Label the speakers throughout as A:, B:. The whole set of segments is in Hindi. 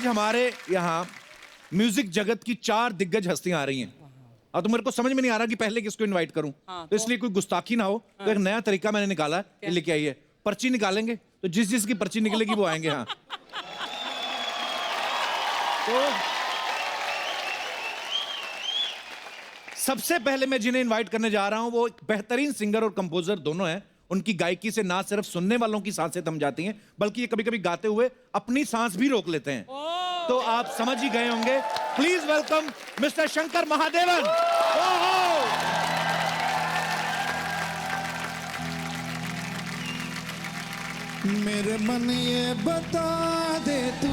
A: आज हमारे यहाँ म्यूजिक जगत की 4 दिग्गज हस्तियां आ रही हैं। अब तो मेरे को समझ में नहीं आ रहा कि पहले किसको इनवाइट करूं। तो इसलिए कोई गुस्ताखी ना हो, तो एक नया तरीका मैंने निकाला है, लेके आइए। पर्ची निकालेंगे, तो जिस जिसकी पर्ची निकलेगी वो आएंगे। हाँ, तो सबसे पहले मैं जिन्हें इनवाइट करने जा रहा हूं वो एक बेहतरीन सिंगर और कंपोजर दोनों हैं। उनकी गायकी से ना सिर्फ सुनने वालों की सांसें थम जाती हैं, बल्कि ये कभी-कभी गाते हुए अपनी सांस भी रोक लेते हैं। तो आप समझ ही गए होंगे। Please welcome mister Shankar Mahadevan.
B: मेरे मन ये बता दे तू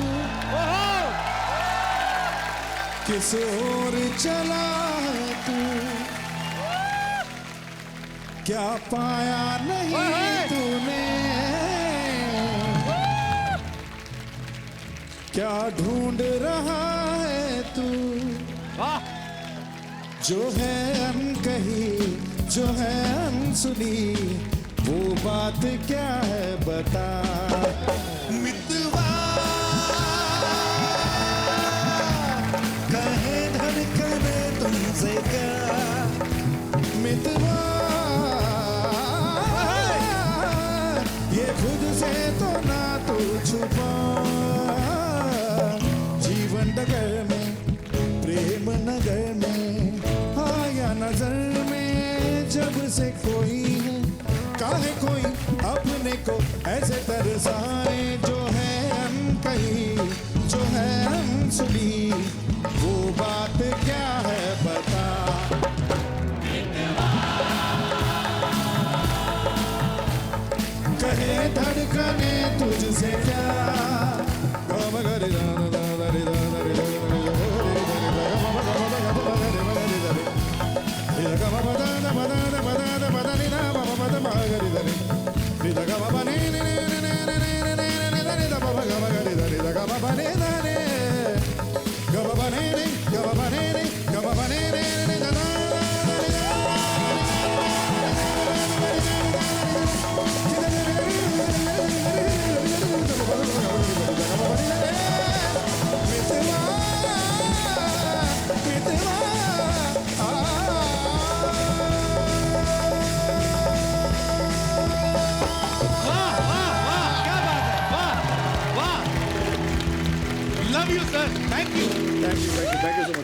B: किस ओर चला है तू, क्या पाया नहीं तूने, क्या ढूंढ रहा है तू। जो है अनकही, जो है अनसुनी, वो बात क्या है बता। मितवा कहे धड़कने तुमसे क्या, मितवा ये खुद से तो ना तू छुपा। जीवन डगर में, प्रेम नगर में, आया नजर में जब से कोई है, काहे कोई अपने को ऐसे तरसाए। जो है अनकही, जो है अनसुनी, वो बात क्या है बता। कहे धड़कने तुझसे क्या,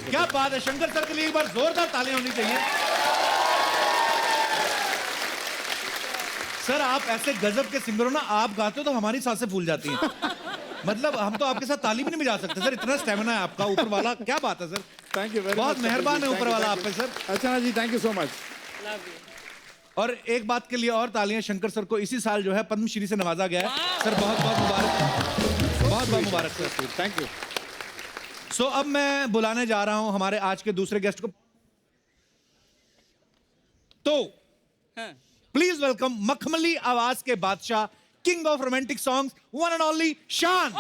A: क्या बात है। शंकर सर के लिए एक बार जोरदार तालियां होनी चाहिए। सर आप ऐसे गजब के सिंगर हो ना, आप गाते हो तो हमारी सांसें फूल जाती हैं। मतलब हम तो आपके साथ ताली भी नहीं बजा सकते सर, इतना स्टेमिना है आपका। ऊपर वाला क्या बात है sir.
B: Thank you very much.
A: बहुत मेहरबान है ऊपर वाला आप पे सर।
B: अच्छा जी, थैंक यू सो मच।
A: और एक बात के लिए और तालियां शंकर सर को, इसी साल जो है पद्मश्री से नवाजा गया है सर। बहुत बहुत मुबारक, बहुत बहुत मुबारक सर।
B: Thank you.
A: सो अब मैं बुलाने जा रहा हूं हमारे आज के दूसरे गेस्ट को। तो प्लीज वेलकम मखमली आवाज के बादशाह, king of romantic songs, one and only शान।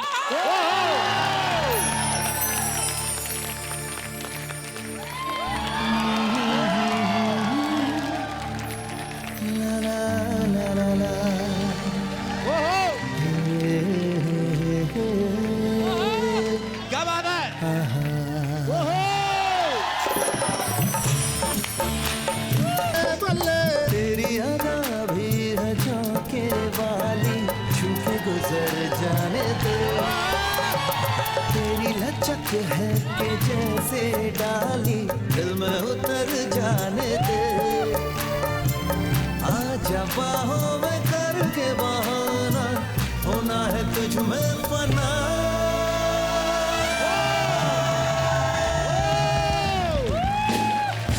A: क्या बात है।
C: तेरी अदा भी है चौके वाली, छू के गुजर जाने दे। तेरी लचक है कि जैसे डाली, दिल में उतर जाने दे। आजा बाहों में करके बहाना, होना है तुझ में फना।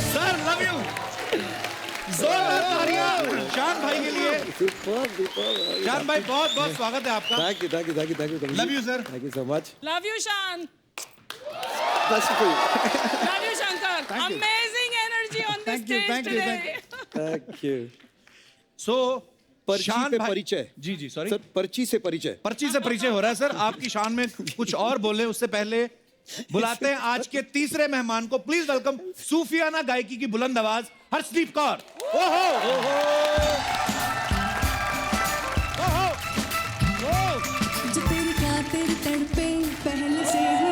A: Sir love you. जोरदार तालियां शान भाई के लिए। शान भाई बहुत बहुत स्वागत है आपका।
B: Thank you, thank you, thank you, thank you.
A: Love you sir.
B: Thank you so much.
D: Love you, Shan.
B: That's cool.
D: Love you, Shankar.
B: Thank you.
D: Amazing energy on the
B: Thank you,
D: stage
B: thank you,
D: today.
B: Thank you.
A: So
B: पर्ची पे परिचय।
A: जी जी सॉरी
B: सर, पर्ची से परिचय।
A: पर्ची से परिचय हो रहा है सर। आपकी शान में कुछ और बोले उससे पहले बुलाते हैं आज के तीसरे मेहमान को। प्लीज वेलकम सूफियाना गायकी की बुलंद आवाज हर्षदीप कौर। ओहो ओहो
E: जो तेरी खातिर तड़पे पहले से ही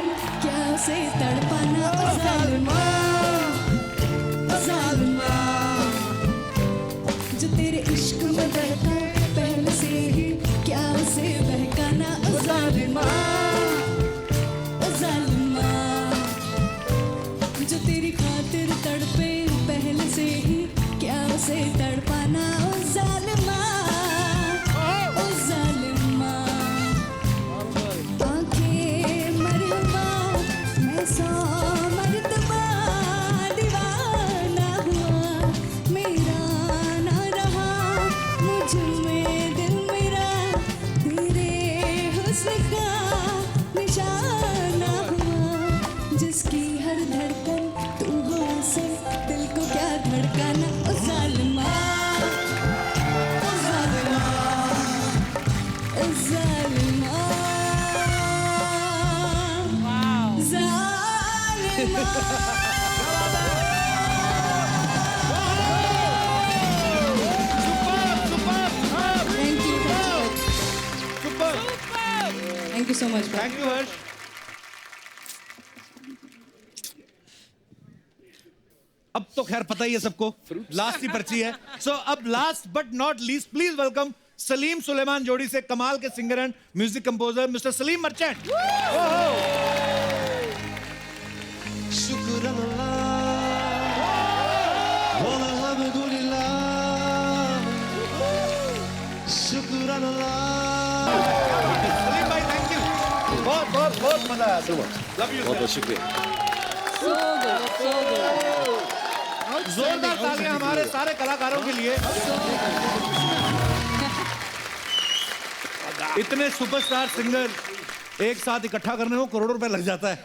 E: जिसकी हर धड़कन तू हो से दिल को क्या धड़काना ओ जालिमा ओ जालिमा ओ जालिमा जालिमा Thank you so much.
A: Thank you Harsh. अब तो खैर पता ही है सबको, लास्ट ही पर्ची है। सो अब last but not least please welcome Salim Sulaiman जोड़ी से कमाल के singer and music composer mister Salim Merchant.
C: शुक्र अल्लाह अल्हम्दुलिल्लाह शुक्र अल्लाह।
A: सलीम भाई थैंक यू, बहुत बहुत बहुत मजा आया। लव यू,
F: बहुत बहुत शुक्रिया।
D: So good, so good.
A: जोरदार तालियां हमारे सारे कलाकारों के लिए। इतने सुपरस्टार सिंगर एक साथ इकट्ठा करने को करोड़ों रुपए लग जाता है।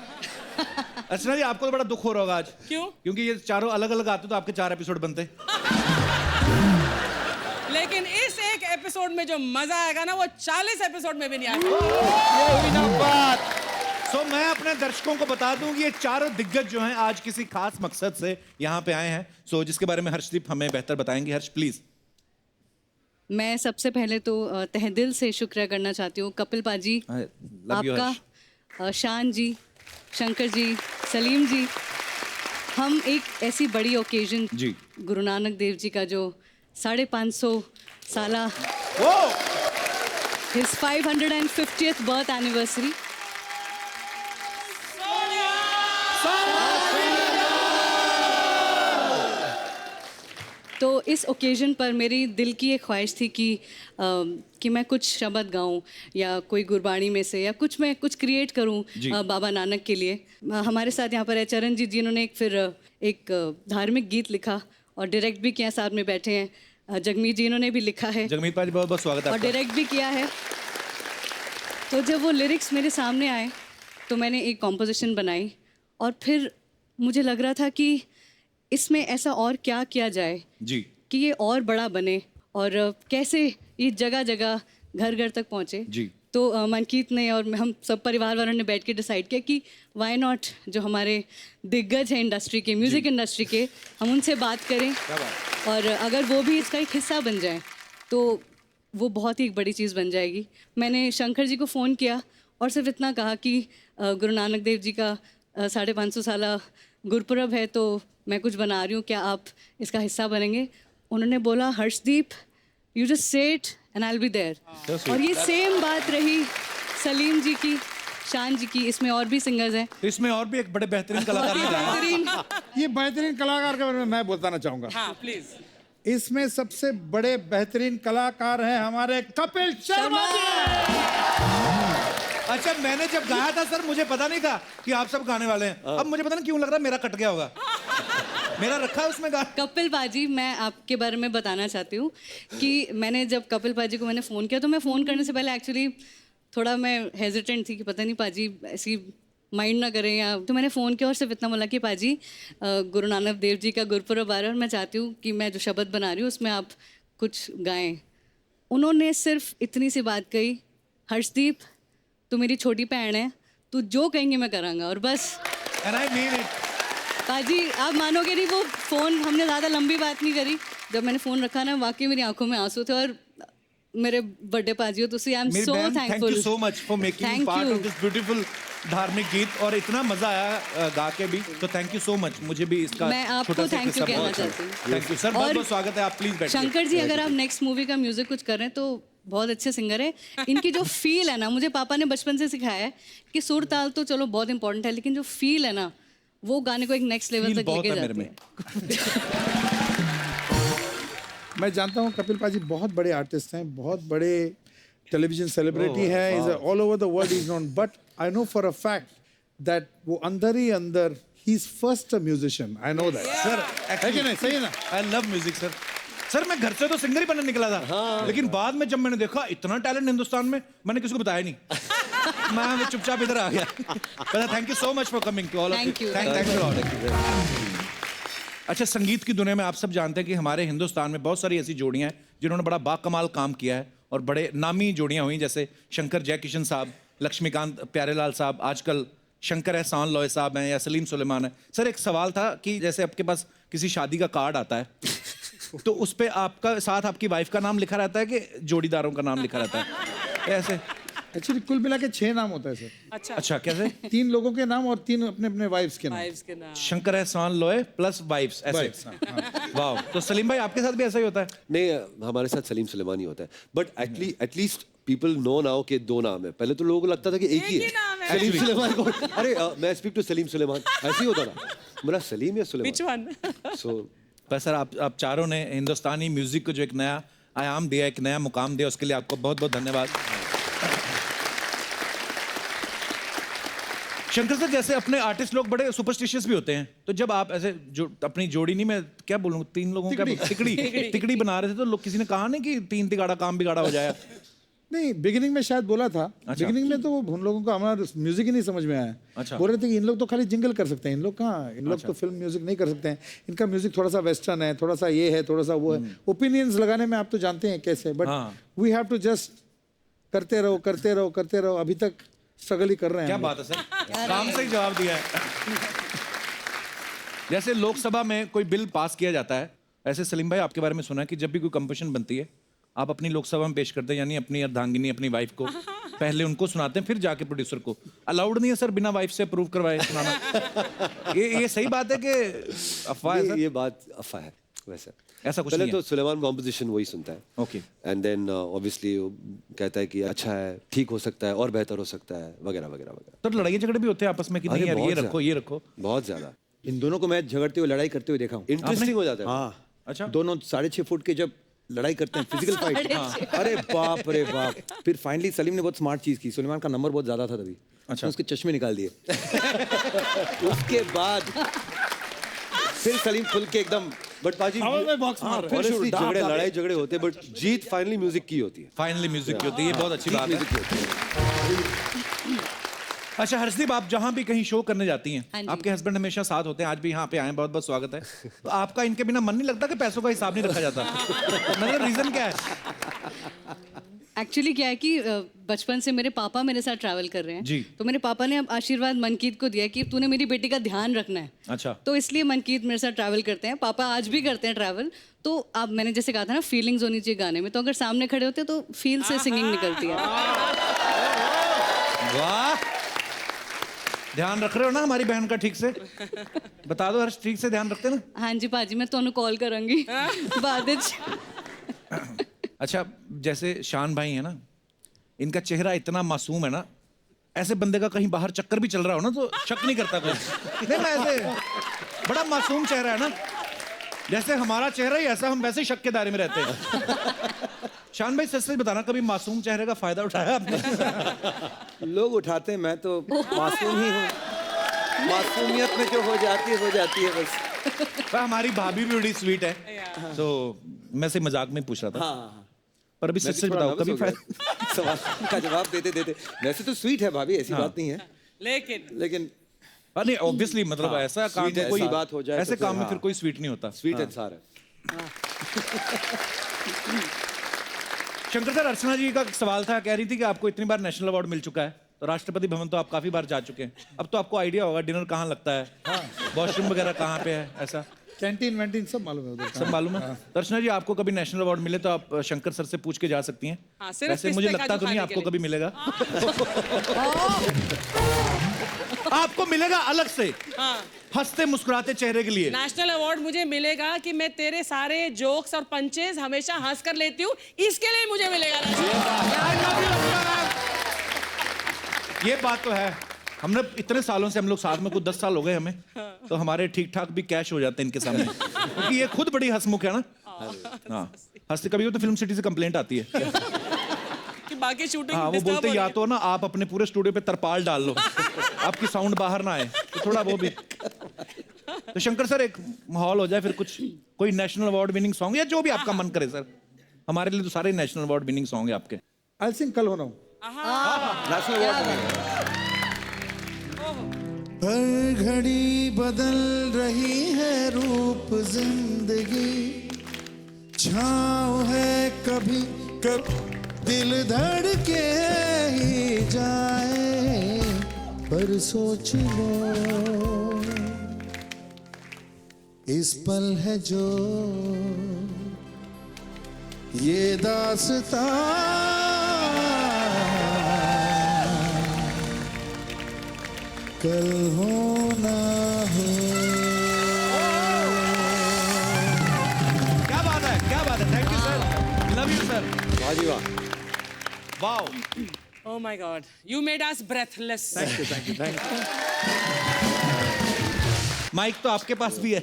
A: अर्चना जी आपको तो बड़ा दुख हो रहा होगा आज।
D: क्यों?
A: क्योंकि ये चारों अलग अलग आते तो आपके 4 एपिसोड बनते।
D: लेकिन इस एक एपिसोड में जो मजा आएगा ना वो 40 एपिसोड में भी नहीं आएगा।
A: सो मैं अपने दर्शकों को बता दूं कि ये चारों दिग्गज जो हैं आज किसी खास मकसद से यहाँ पे आए हैं। सो जिसके बारे में हर्षदीप हमें बेहतर बताएंगे। हर्ष प्लीज।
G: मैं सबसे पहले तो तहे दिल से शुक्रिया करना चाहती हूँ कपिल पाजी
A: लव यू हर्ष।
G: आपका, शान जी, शंकर जी, सलीम जी। हम एक ऐसी बड़ी ओकेजन
A: जी।
G: गुरु नानक देव जी का जो 550 साला हिज 550th बर्थ एनिवर्सरी, तो इस ओकेजन पर मेरी दिल की एक ख्वाहिश थी कि मैं कुछ शब्द गाऊं या कोई गुरबाणी में से या मैं कुछ क्रिएट करूं बाबा नानक के लिए। हमारे साथ यहाँ पर है चरण जी, जिन्होंने एक धार्मिक गीत लिखा और डायरेक्ट भी किया, साथ में बैठे हैं जगमीत जी, इन्होंने भी लिखा है।
A: जगमीत पाजी बहुत बहुत स्वागत है
G: और
A: आपका।
G: डायरेक्ट भी किया है। तो जब वो लिरिक्स मेरे सामने आए तो मैंने एक कॉम्पोजिशन बनाई और फिर मुझे लग रहा था कि इसमें ऐसा और क्या किया जाए
A: जी
G: कि ये और बड़ा बने और कैसे ये जगह जगह घर घर तक पहुँचे।
A: जी।
G: तो मनकीत ने और हम सब परिवार वालों ने बैठ के डिसाइड किया कि वाई नॉट जो हमारे दिग्गज हैं इंडस्ट्री के, म्यूज़िक इंडस्ट्री के, हम उनसे बात करें और अगर वो भी इसका एक हिस्सा बन जाए तो वो बहुत ही एक बड़ी चीज़ बन जाएगी। मैंने शंकर जी को फ़ोन किया और सिर्फ इतना कहा कि गुरु नानक देव जी का 550 साला गुरपुरब है तो मैं कुछ बना रही हूँ, क्या आप इसका हिस्सा बनेंगे? उन्होंने बोला Harshdeep you just say it and I will be there. और ये सेम बात रही सलीम जी की, शान जी की, इसमें और भी सिंगर्स हैं।
A: तो इसमें और भी एक बड़े बेहतरीन कलाकार हैं।
G: बेहतरीन।
B: ये बेहतरीन कलाकार के बारे में मैं बताना चाहूंगा।
D: हाँ प्लीज।
B: इसमें सबसे बड़े बेहतरीन कलाकार हैं हमारे कपिल शर्मा जी।
A: अच्छा मैंने जब गाया था सर मुझे पता नहीं था कि आप सब गाने वाले हैं। अब मुझे पता नहीं क्यों लग रहा है मेरा कट गया होगा। मेरा रखा है उसमें गाना।
G: कपिल पाजी, मैं आपके बारे में बताना चाहती हूँ कि मैंने जब कपिल पाजी को मैंने फ़ोन किया तो मैं फ़ोन करने से पहले एक्चुअली थोड़ा मैं हेजिटेंट थी कि पता नहीं पाजी ऐसी माइंड ना करें या, तो मैंने फ़ोन किया और सिर्फ इतना बोला कि पाजी गुरु नानक देव जी का गुरपुरब आ रहा है और मैं चाहती हूँ कि मैं जो शब्द बना रही हूँ उसमें आप कुछ गाएं। उन्होंने सिर्फ इतनी सी बात कही, हर्षदीप तू मेरी छोटी बहन है, तू जो कहेंगे मैं करांगा, और बस।
A: And I mean it.
G: पाजी आप मानोगे नहीं, वो फ़ोन हमने ज़्यादा लंबी बात नहीं करी, जब मैंने फ़ोन रखा ना वाकई मेरी आंखों में आंसू थे। और मेरे बर्थडे पाजी हो तो I am so
A: thank
G: thankful.
A: You so much for making part of this beautiful धार्मिक गीत और इतना मजा आया गा के भी, तो थैंक यू सो मच। मुझे भी इसका
G: मैं आपको थैंक यू कहना चाहती हूँ।
A: थैंक यू सर, बहुत बहुत स्वागत है। आप प्लीज बैठिए।
G: शंकर जी, अगर आप नेक्स्ट मूवी का म्यूजिक कुछ कर रहे हैं तो बहुत अच्छे सिंगर है। इनकी जो फील है ना, मुझे पापा ने बचपन से सिखाया है कि सुर ताल तो चलो बहुत इंपॉर्टेंट है, लेकिन जो फील है ना वो गाने को एक नेक्स्ट लेवल तक लेके जाती है।
B: मैं जानता हूँ कपिल पाजी बहुत बड़े आर्टिस्ट हैं, बहुत बड़े टेलीविजन सेलिब्रिटी हैं, is all over the world is known, but I know for a fact that वो अंदर ही अंदर he is first a musician. I know that
A: sir,
B: है कि नहीं? सही है ना?
A: I love music sir. Sir मैं घर से तो सिंगर ही बनने निकला था, लेकिन बाद में जब मैंने देखा इतना टैलेंट हिंदुस्तान में, मैंने किसी को बताया नहीं। मैं चुपचाप इधर आ गया। Thank you so much for coming to all of
G: Thank you.
A: Thank you. अच्छा, संगीत की दुनिया में आप सब जानते हैं कि हमारे हिंदुस्तान में बहुत सारी ऐसी जोड़ियां हैं जिन्होंने बड़ा बाकमाल काम किया है और बड़े नामी जोड़ियां हुई, जैसे शंकर जयकिशन साहब, लक्ष्मीकांत प्यारेलाल साहब, आजकल शंकर एहसान लॉय साहब हैं या सलीम सुलेमान है। सर, एक सवाल था कि जैसे आपके पास किसी शादी का कार्ड आता है तो उस पे आपका साथ आपकी वाइफ का नाम लिखा रहता है कि जोड़ीदारों का नाम लिखा रहता है ऐसे?
B: एक्चुअली कुल मिला के 6 नाम होता है सर।
A: अच्छा, कैसे?
B: 3 लोगों के नाम और 3 अपने अपने वाइफ्स के नाम।
D: वाइफ्स के नाम।
A: शंकर एहसान लॉय प्लस वाइफ्स ऐसे?
B: Wives, हाँ।
A: वाह। तो सलीम भाई, आपके साथ भी ऐसा ही होता है?
F: नहीं, हमारे साथ सलीम सुलेमानी होता है, but at least people know now के 2 नाम है। पहले तो लोगों को लगता था कि एक ही
D: ही नाम
F: है,
D: है।
F: सलीम सुलेमान को। अरे मैं स्पीक टू सलीम सुलेमान, ऐसे ही होता था। मेरा सलीम या
D: Which
F: सुलेमान?
D: one?
F: सो
A: पर सर, आप चारों ने हिंदुस्तानी म्यूजिक को जो एक नया आयाम दिया, एक नया मुकाम दिया, उसके लिए आपको बहुत बहुत धन्यवाद। शंकर सर, जैसे अपने आर्टिस्ट लोग बड़े सुपरस्टिशियस भी होते हैं, तो जब आप ऐसे जो अपनी जोड़ी नहीं, मैं क्या बोलूँ, 3 लोगों का तिकड़ी बना रहे थे, तो लोग किसी ने कहा नहीं कि 3 तिगाड़ा काम बिगाड़ा हो जाए?
B: नहीं, बिगिनिंग में शायद बोला था।
A: अच्छा।
B: बिगिनिंग में तो उन लोगों को हमारा म्यूजिक ही नहीं समझ में आया।
A: अच्छा।
B: बोल रहे थे कि इन लोग तो खाली जिंगल कर सकते हैं, इन लोग कहाँ, इन लोग तो फिल्म म्यूजिक नहीं कर सकते हैं, इनका म्यूजिक थोड़ा सा वेस्टर्न है, थोड़ा सा ये है, थोड़ा सा वो है। ओपिनियंस लगाने में आप तो जानते हैं कैसे, बट
A: हाँ।
B: वी हैव टू जस्ट करते रहो करते रहो करते रहो। अभी तक स्ट्रगल ही कर रहे हैं
A: क्या
B: हम लोग।
A: बात है सर, काम से ही जवाब दिया है। जैसे लोकसभा में कोई बिल पास किया जाता है, ऐसे सलीम भाई आपके बारे में सुना है कि जब भी कोई कंपोजिशन बनती है आप अपनी लोकसभा में पेश करते हैं, यानी अपनी अर्धांगिनी, अपनी वाइफ को पहले उनको सुनाते हैं, फिर जाके प्रोड्यूसर को। अलाउड नहीं है सर बिना वाइफ से अप्रूव करवाए सुनाना? ये सही बात है कि अफवाह है सर?
F: ये बात अफवाह है वैसे।
A: ऐसा कुछ
F: पहले
A: नहीं
F: तो
A: है।
F: सुलेमान कॉम्पोजिशन वही सुनता है,
A: ओके।
F: एंड देन ऑब्वियसली कहता है कि अच्छा है, ठीक हो सकता है और बेहतर हो सकता है, वगैरह वगैरह वगैरह।
A: तब लड़ाई झगड़े भी होते हैं आपस में कि नहीं यार, ये रखो ये रखो?
F: बहुत ज्यादा
H: इन दोनों को मैं झगड़ते हुए, लड़ाई करते हुए देखा हूँ।
F: इंटरेस्टिंग हो जाता है।
H: हाँ,
A: अच्छा।
H: दोनों 6.5 फुट के जब लड़ाई करते हैं, फिजिकल फाइट, अरे बाप रे बाप। फिर फाइनली सलीम ने बहुत स्मार्ट चीज की, सुलेमान का नंबर बहुत ज्यादा था तभी।
A: अच्छा।
H: उसके चश्मे निकाल दिए। उसके बाद फिर सलीम खुल के एकदम,
F: बट पाजी
B: बॉक्स मार रहे हैं।
F: ऑनेस्टली झगड़े, लड़ाई झगड़े होते हैं, बट जीत फाइनली म्यूजिक की होती है।
A: फाइनली म्यूजिक की होती है, ये बहुत अच्छी बात है। अच्छा हर्षदीप, आप जहाँ भी कहीं शो करने जाती
G: हाँ
A: हैं,
G: जी।
A: आपके हस्बैंड हमेशा साथ होते हैं, आज भी यहाँ पे आए, बहुत बहुत स्वागत है। तो आपका इनके बिना मन नहीं लगता कि पैसों का हिसाब नहीं रखा जाता? मतलब रीजन क्या है?
G: एक्चुअली क्या है कि बचपन से मेरे पापा मेरे साथ ट्रैवल कर रहे हैं
A: जी।
G: तो मेरे पापा ने अब आशीर्वाद मनकीत को दिया कि तूने मेरी बेटी का ध्यान रखना है।
A: अच्छा।
G: तो इसलिए मनकीत मेरे साथ ट्रैवल करते हैं, पापा आज भी करते हैं ट्रैवल। तो अब मैंने जैसे कहा था ना, फीलिंग्स होनी चाहिए गाने में, तो अगर सामने खड़े होते हैं तो फील से सिंगिंग निकलती है।
A: वाह, ध्यान रख रहे हो ना हमारी बहन का ठीक से? बता दो हर्ष, ठीक से ध्यान रखते ना?
G: हाँ जी पाजी, मैं ਤੁਹਾਨੂੰ कॉल करूंगी बाद ਵਿੱਚ।
A: अच्छा, जैसे शान भाई है ना, इनका चेहरा इतना मासूम है ना, ऐसे बंदे का कहीं बाहर चक्कर भी चल रहा हो ना तो शक नहीं करता कोई। नहीं, मैं ऐसे बड़ा मासूम चेहरा है ना, जैसे हमारा चेहरा ही ऐसा, हम वैसे ही शक के दायरे में रहते हैं। शान भाई सच सच बताना, कभी मासूम चेहरे का फायदा उठाया आपने?
H: लोग उठाते हैं, मैं तो मासूम ही हूँ। मासूमियत में जो हो जाती है बस।
A: पर हमारी भाभी भी बड़ी स्वीट है, तो मैं से मजाक में पूछ रहा था।
H: हाँ,
A: पर अभी
H: मैं
A: सच
H: भी
A: सच
H: थोड़ा
A: बताओ,
H: nervous
A: कभी
H: हो गया सवाल का जवाब देते देते। वैसे तो स्वीट है भाभी, ऐसी बात नहीं है,
D: लेकिन
A: नहीं ऑब्वियसली, मतलब ऐसा काम
H: sweet
A: में
H: है,
A: कोई
H: ऐसी बात हो जाए
A: ऐसे
H: तो
A: काम में
H: फिर
A: फिर कोई स्वीट नहीं होता।
F: स्वीट इंसान है।
A: शंकर सर, अर्चना जी का सवाल था, कह रही थी कि आपको इतनी बार नेशनल अवार्ड मिल चुका है, तो राष्ट्रपति भवन तो आप काफी बार जा चुके हैं, अब तो आपको आइडिया होगा डिनर कहाँ लगता है, वॉशरूम वगैरह कहाँ पे है, ऐसा
B: कैंटीन वैंटीन सब मालूम है उधर।
A: सब मालूम है? तो अर्चना जी, आपको कभी नेशनल अवार्ड मिले तो आप शंकर सर से पूछ के जा सकती हैं।
D: हाँ, सिर्फ
A: वैसे मुझे
D: पिस्ते
A: लगता
D: काजू
A: तो नहीं
D: खाने के
A: आपको
D: लिए।
A: कभी मिलेगा। आपको मिलेगा अलग से,
D: हाँ,
A: हंसते मुस्कुराते चेहरे के लिए।
D: नेशनल अवार्ड मुझे मिलेगा कि मैं तेरे सारे जोक्स और पंचेस हमेशा हंस कर लेती हूँ, इसके लिए मुझे मिलेगा national
A: ये बात तो है, हमने इतने सालों से हम लोग साथ में, कुछ 10 साल हो गए हमें, तो हमारे ठीक ठाक भी कैश हो जाते हैं इनके सामने, क्योंकि ये खुद बड़ी हंसमुख है ना। हाँ, हंसते कभी हो तो फिल्म सिटी से कंप्लेंट आती है।
D: कि बाकी शूटिंग
A: हाँ, वो बोलते या तो ना आप अपने पूरे स्टूडियो पे तरपाल डाल लो, आपकी साउंड बाहर ना आए, तो थोड़ा वो भी। तो शंकर सर, एक माहौल हो जाए फिर, कुछ कोई नेशनल अवार्ड विनिंग सॉन्ग या जो भी आपका मन करे सर। हमारे लिए तो सारे नेशनल अवार्ड विनिंग सॉन्ग है आपके।
B: आई सिंग कल हो रहा हूँ।
H: National award.
B: हर घड़ी बदल रही है रूप जिंदगी, छाँव है कभी कभी दिल धड़के ही जाए, पर सोच लो इस पल है जो ये दास्तां, कल हो ना हो।
A: क्या बात है, क्या बात है। Thank you sir, love you sir.
H: वाह जी वाह।
A: Wow,
D: Oh my God, you made us breathless.
A: Thank you. Mike तो आपके पास भी है।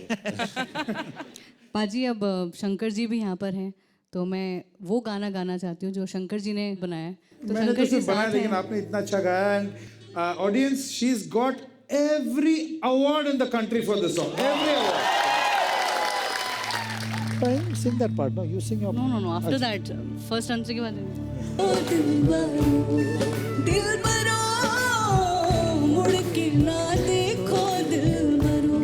G: पाजी, अब शंकर जी भी यहाँ पर हैं, तो मैं वो गाना गाना चाहती हूँ जो शंकर जी ने बनाया है। तो
B: मैंने
G: शंकर
B: तो
G: जी
B: सिर्फ बनाया,
G: साथ
B: लेकिन
G: हैं।
B: आपने इतना अच्छा गाया। And audience, she is got every award in the country for this song, every award. Sing that part, no? You sing your.
G: No. After that, first answer के बाद।
E: ओ दिलबरो मुड़ के ना देखो, दिलबरो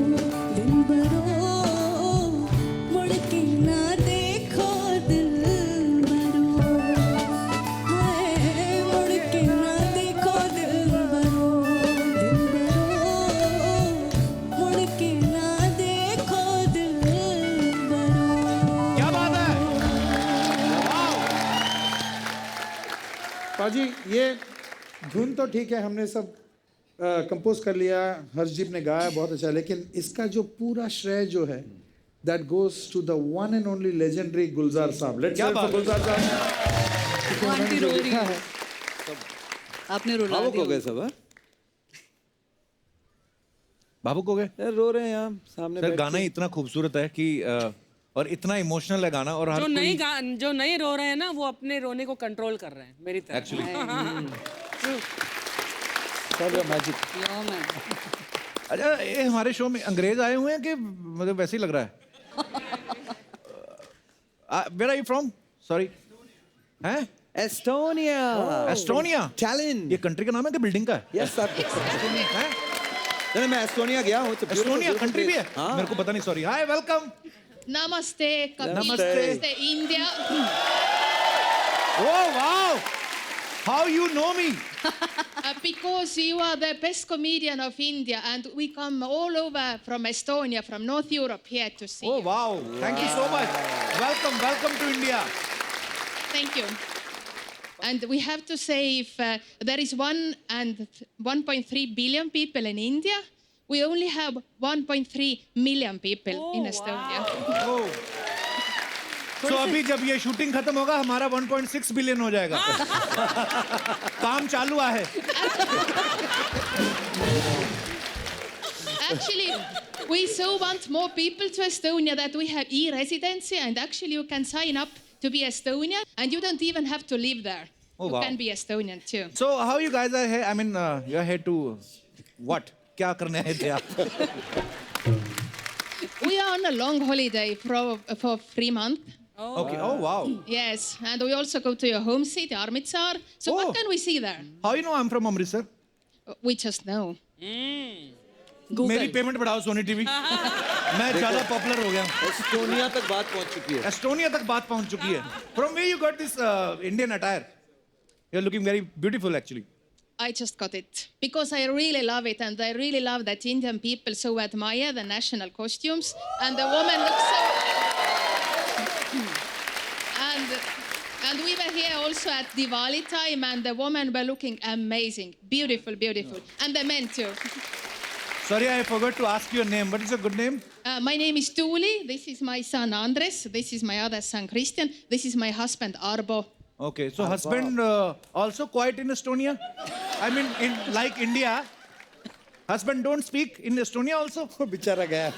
E: मुड़ के ना देखो, दिलबरो हाय, मुड़ के ना देखो, दिलबरो मुड़ के ना देखो, दिलबरो।
A: क्या बात है।
B: पाजी, ये धुन तो ठीक है, हमने सब कंपोज कर लिया, हर्षदीप ने गाया बहुत अच्छा, लेकिन इसका जो पूरा श्रेय जो है, that goes to the one and only legendary Gulzar साहब। लेट्स
A: क्या
B: हेयर फॉर
A: बात है।
B: गुलजार साहब।
G: आंटी रो रही है। आपने रुला
H: भावुक हो
G: दिया।
H: गए सब। हाँ?
A: भावुक हो गए
H: यार रो रहे हैं यहाँ सामने
A: सर।
H: बैठ
A: गाना
H: के।
A: ही इतना खूबसूरत है कि और इतना इमोशनल है गाना, और हर
D: जो
A: कोई
D: जो नहीं रो रहे हैं ना, वो अपने रोने को कंट्रोल कर रहे हैं मेरी तरह।
A: एक्चुअली।
B: मैजिक।
G: Yo man.
A: अच्छा, ये हमारे शो में अंग्रेज आए हुए हैं कि मतलब वैसे ही लग रहा है? Where are you from? Sorry, हैं?
H: एस्टोनिया।
A: एस्टोनिया।
H: टैलिन।
A: ये कंट्री का नाम है कि बिल्डिंग का है?
H: Yes sir.
A: हैं?
H: नहीं, मैं एस्टोनिया गया हूँ।
A: एस्टोनिया कंट्री भी है?
H: हाँ।
A: मेरे को पता नहीं, sorry. Hi, welcome.
I: Namaste,
A: Namaste.
I: India.
A: Oh wow! How you know me?
I: Because you are the best comedian of India, and we come all over from Estonia, from North Europe, here to see
A: Oh
I: you.
A: wow! Thank you so much. Welcome to India.
I: Thank you. And we have to say, if there is 1.3 billion people in India, we only have 1.3 million people in Estonia.
A: Oh. So अभी जब ये शूटिंग खत्म होगा, हमारा 1.6 बिलियन हो जाएगा। काम चालू है।
I: Actually, we so want more people to Estonia that we have e-residency, and actually you can sign up to be Estonian, and you don't even have to live there.
A: Oh,
I: you
A: wow.
I: can be Estonian too.
A: So how you guys are here? I mean, you are here to what? क्या करने आए थे आप?
I: We are on a long holiday for 3 months.
A: Okay. Oh wow.
I: Yes, and we also go to your home city, Amritsar. So
A: Oh.
I: what can we see there?
A: How you know I'm from Amritsar?
I: We just know.
A: मेरी पेमेंट बढ़ाओ सोनी टीवी। मैं ज्यादा पॉपुलर हो गया।
H: एस्टोनिया तक बात पहुंच चुकी है।
A: एस्टोनिया तक बात पहुंच चुकी है। From where you got this Indian attire? You're looking very beautiful actually.
I: I just got it because I really love it, and I really love that Indian people so admire the national costumes, and the woman looks so. And we were here also at Diwali time, and the women were looking amazing, beautiful, and the men too.
A: Sorry, I forgot to ask your name. What is your good name?
I: My name is Tuuli. This is my son Andres. This is my other son Christian. This is my husband Arbo.
A: Okay, so husband also quiet in Estonia? I mean, in like India, husband don't speak in Estonia also?
B: बेचारा गया।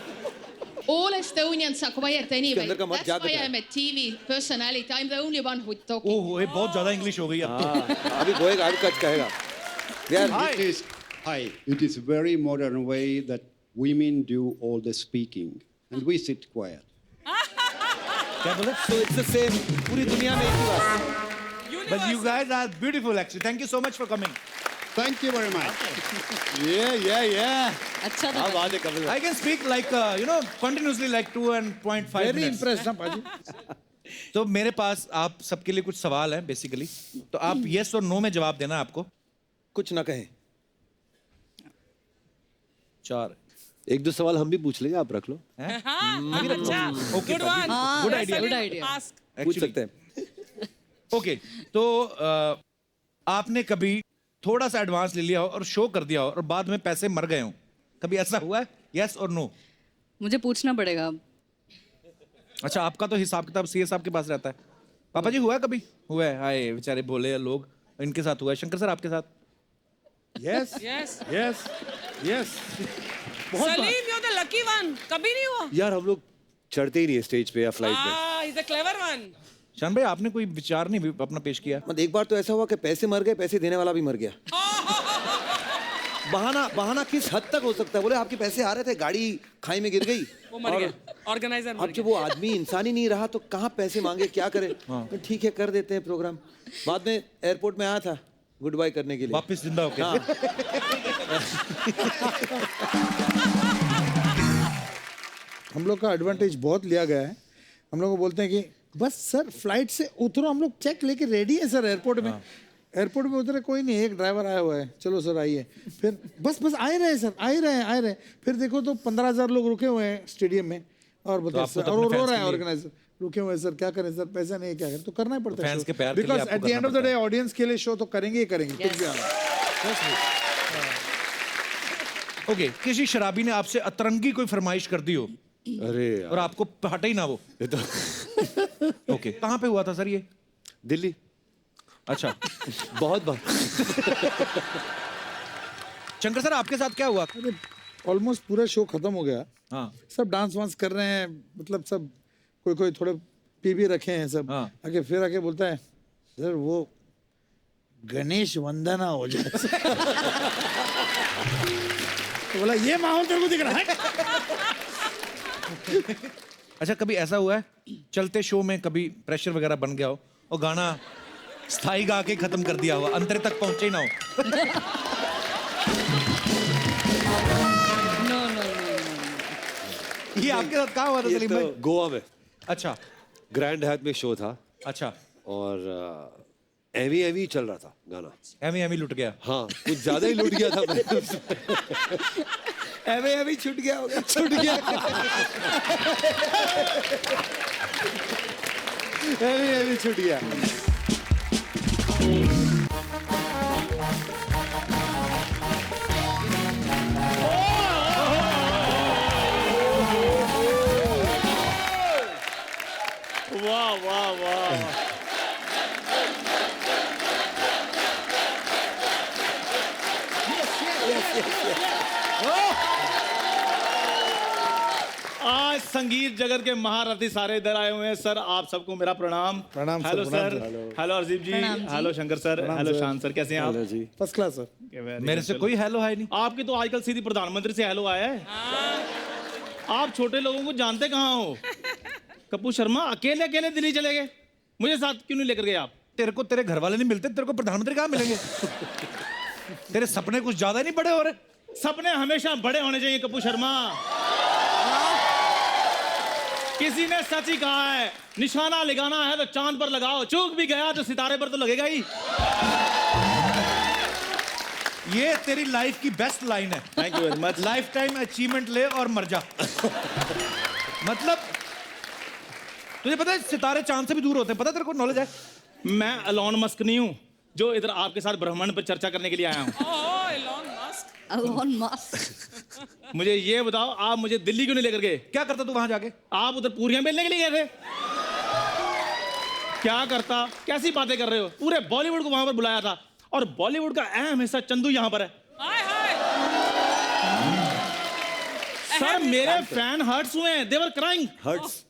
I: All Estonians are quiet anyway.
H: अंदर का मत
I: That's
H: जाकर
I: why
H: है।
I: I'm a TV personality. I'm the only one who talking.
A: ओह, ये बहुत ज्यादा इंग्लिश हो गई अब तो।
H: हाँ, अभी बोएगा, अभी कच कहेगा। यार,
A: Hi.
J: It is a very modern way that women do all the speaking, and we sit quiet.
A: क्या बोले?
H: so it's the same. पूरी दुनिया में एक ही बात।
D: You
A: But you guys are beautiful actually. Thank you so much for coming.
J: Thank you very much.
F: Yeah.
G: अच्छा था
F: हाँ बात है Kapil
A: I can speak like continuously like 2.5
B: very
A: minutes.
B: Impressed ना पाजी.
A: तो मेरे पास आप सबके लिए कुछ सवाल हैं बेसिकली. तो आप yes और no में जवाब देना है आपको.
H: कुछ ना कहें.
A: 4.
F: एक दो सवाल हम भी पूछ लेंगे आप रख लो
D: अच्छा, good one.
G: हाँ,
A: Good
G: yes,
A: idea.
G: good idea.
D: Ask.
H: पूछ सकते हैं.
A: ओके तो आपने कभी थोड़ा सा एडवांस ले लिया हो और शो कर दिया हो और बाद में पैसे मर गए हो, कभी ऐसा हुआ है? यस और नो?
G: मुझे पूछना पड़ेगा.
A: अच्छा, आपका तो हिसाब किताब सीए साहब के पास रहता है. पापा जी हुआ है कभी? हुआ है. हाय बेचारे बोले लोग, इनके साथ हुआ है. शंकर सर आपके साथ?
B: Yes.
D: Yes.
B: Yes. Yes.
D: Salim, you're the lucky one. कभी नहीं हुआ.
F: यार हम लोग चढ़ते ही नहीं है स्टेज पे या फ्लाइट पे.
D: He's the clever one.
A: शान भाई आपने कोई विचार नहीं अपना पेश किया?
H: मतलब एक बार तो ऐसा हुआ कि पैसे मर गए, पैसे देने वाला भी मर गया. बहाना किस हद तक हो सकता है? बोले आपके पैसे आ रहे थे, गाड़ी खाई में गिर गई.
D: वो मर गया. Organizer मर
H: अब जब वो आदमी इंसान ही नहीं रहा तो कहाँ पैसे मांगे, क्या करे? तो ठीक है कर देते हैं प्रोग्राम. बाद में एयरपोर्ट में आया था गुड बाय करने के लिए.
A: वापस जिंदा हो गया.
B: हम लोग का एडवांटेज बहुत लिया गया है. हम लोग को बोलते हैं कि बस सर फ्लाइट से उतरो, हम लोग चेक लेके रेडी है सर एयरपोर्ट में. एयरपोर्ट में उतरे कोई नहीं, एक ड्राइवर आया हुआ है, चलो सर आइए. फिर बस आ ही रहे हैं सर, आ ही रहे हैं. फिर देखो तो 15,000 लोग रुके हुए हैं स्टेडियम में और बताओ सर, और वो रो रहे हैं ऑर्गेनाइजर, रुके हुए हैं सर, क्या करें सर, पैसा नहीं है, क्या करें? तो करना ही पड़ता है
A: फैंस के प्यार के लिए
B: बिकॉज
A: आपको
B: at the end of the day audience के लिए शो तो करेंगे ही करेंगे. कुछ भी आना.
A: ओके, किसी शराबी ने आपसे अतरंगी कोई फरमाइश कर दी हो
F: अरे यार.
A: और आपको हटा ही ना वो?
F: ये तो
A: ओके, कहाँ पे हुआ था सर ये?
F: दिल्ली.
A: अच्छा.
F: बहुत बार.
A: शंकर सर आपके साथ क्या हुआ?
B: ऑलमोस्ट पूरा शो खत्म हो गया.
A: हाँ.
B: सब डांस वांस कर रहे हैं, मतलब सब कोई थोड़े पी भी रखे हैं सब.
A: हाँ.
B: आके बोलता है सर वो गणेश वंदना हो जाए. तो बोला ये माहौल तेरे को दिख रहा है?
A: अच्छा, कभी ऐसा हुआ है चलते शो में कभी प्रेशर वगैरह बन गया हो और गाना स्थाई गा के खत्म कर दिया हुआ, अंतर तक पहुंचे ही ना हो?
G: No.
A: ये आपके साथ कहाँ हुआ था
F: ये
A: सलीम
F: तो
A: भाई?
F: गोवा में
A: अच्छा.
F: ग्रैंड हैट में शो था
A: अच्छा.
F: और एवी चल रहा था गाना.
A: एमी लुट गया.
F: हाँ कुछ ज्यादा ही लूट गया था मैं.
H: एवे छूट गया होगा.
F: छूट गया. एवी छूट गया.
K: वाह. आज संगीत जगत के महारथी सारे इधर आए हुए हैं. सर आप सबको मेरा प्रणाम.
B: प्रणाम सर,
K: हेलो
B: प्रणाम
K: sir. Hello Arjib ji. Hello Shankar sir. Hello Shaan sir. कैसे हैं आप?
F: Hello ji.
B: First class sir.
A: मेरे से कोई हेलो है नहीं.
K: आपकी तो आजकल सीधी प्रधानमंत्री से हेलो आया है. आप छोटे लोगों को जानते कहाँ हो? कपूर शर्मा अकेले दिल्ली चले गए, मुझे साथ क्यों नहीं लेकर गए आप?
A: तेरे को तेरे घर वाले नहीं मिलते, तेरे को प्रधानमंत्री कहाँ मिलेंगे? तेरे सपने कुछ ज्यादा नहीं बड़े हो रहे?
K: सपने हमेशा बड़े होने चाहिए कपूर शर्मा. किसी ने सच ही कहा है, निशाना लगाना है तो चांद पर लगाओ, चूक भी गया तो सितारे पर तो लगेगा ही.
A: ये तेरी लाइफ की बेस्ट लाइन है.
K: Thank you very much.
A: Life time achievement ले और मर जा. मतलब तुझे पता है सितारे चांद से भी दूर होते हैं, पता तेरे को? नॉलेज है?
K: मैं एलॉन मस्क नहीं हूँ जो इधर आपके साथ ब्रह्मांड पर चर्चा करने के लिए आया हूँ.
G: Elon Musk.
K: मुझे ये बताओ, आप मुझे दिल्ली क्यों नहीं लेकर गए?
A: क्या करता तू वहां जाके?
K: आप उधर पूरियां बेलने के लिए गए थे? क्या करता? कैसी बातें कर रहे हो? पूरे बॉलीवुड को वहां पर बुलाया था और बॉलीवुड का अहम हिस्सा चंदू यहाँ पर है. सर मेरे फैन हर्ट्स हुए हैं. देवर क्राइंग.
F: हर्ट्स.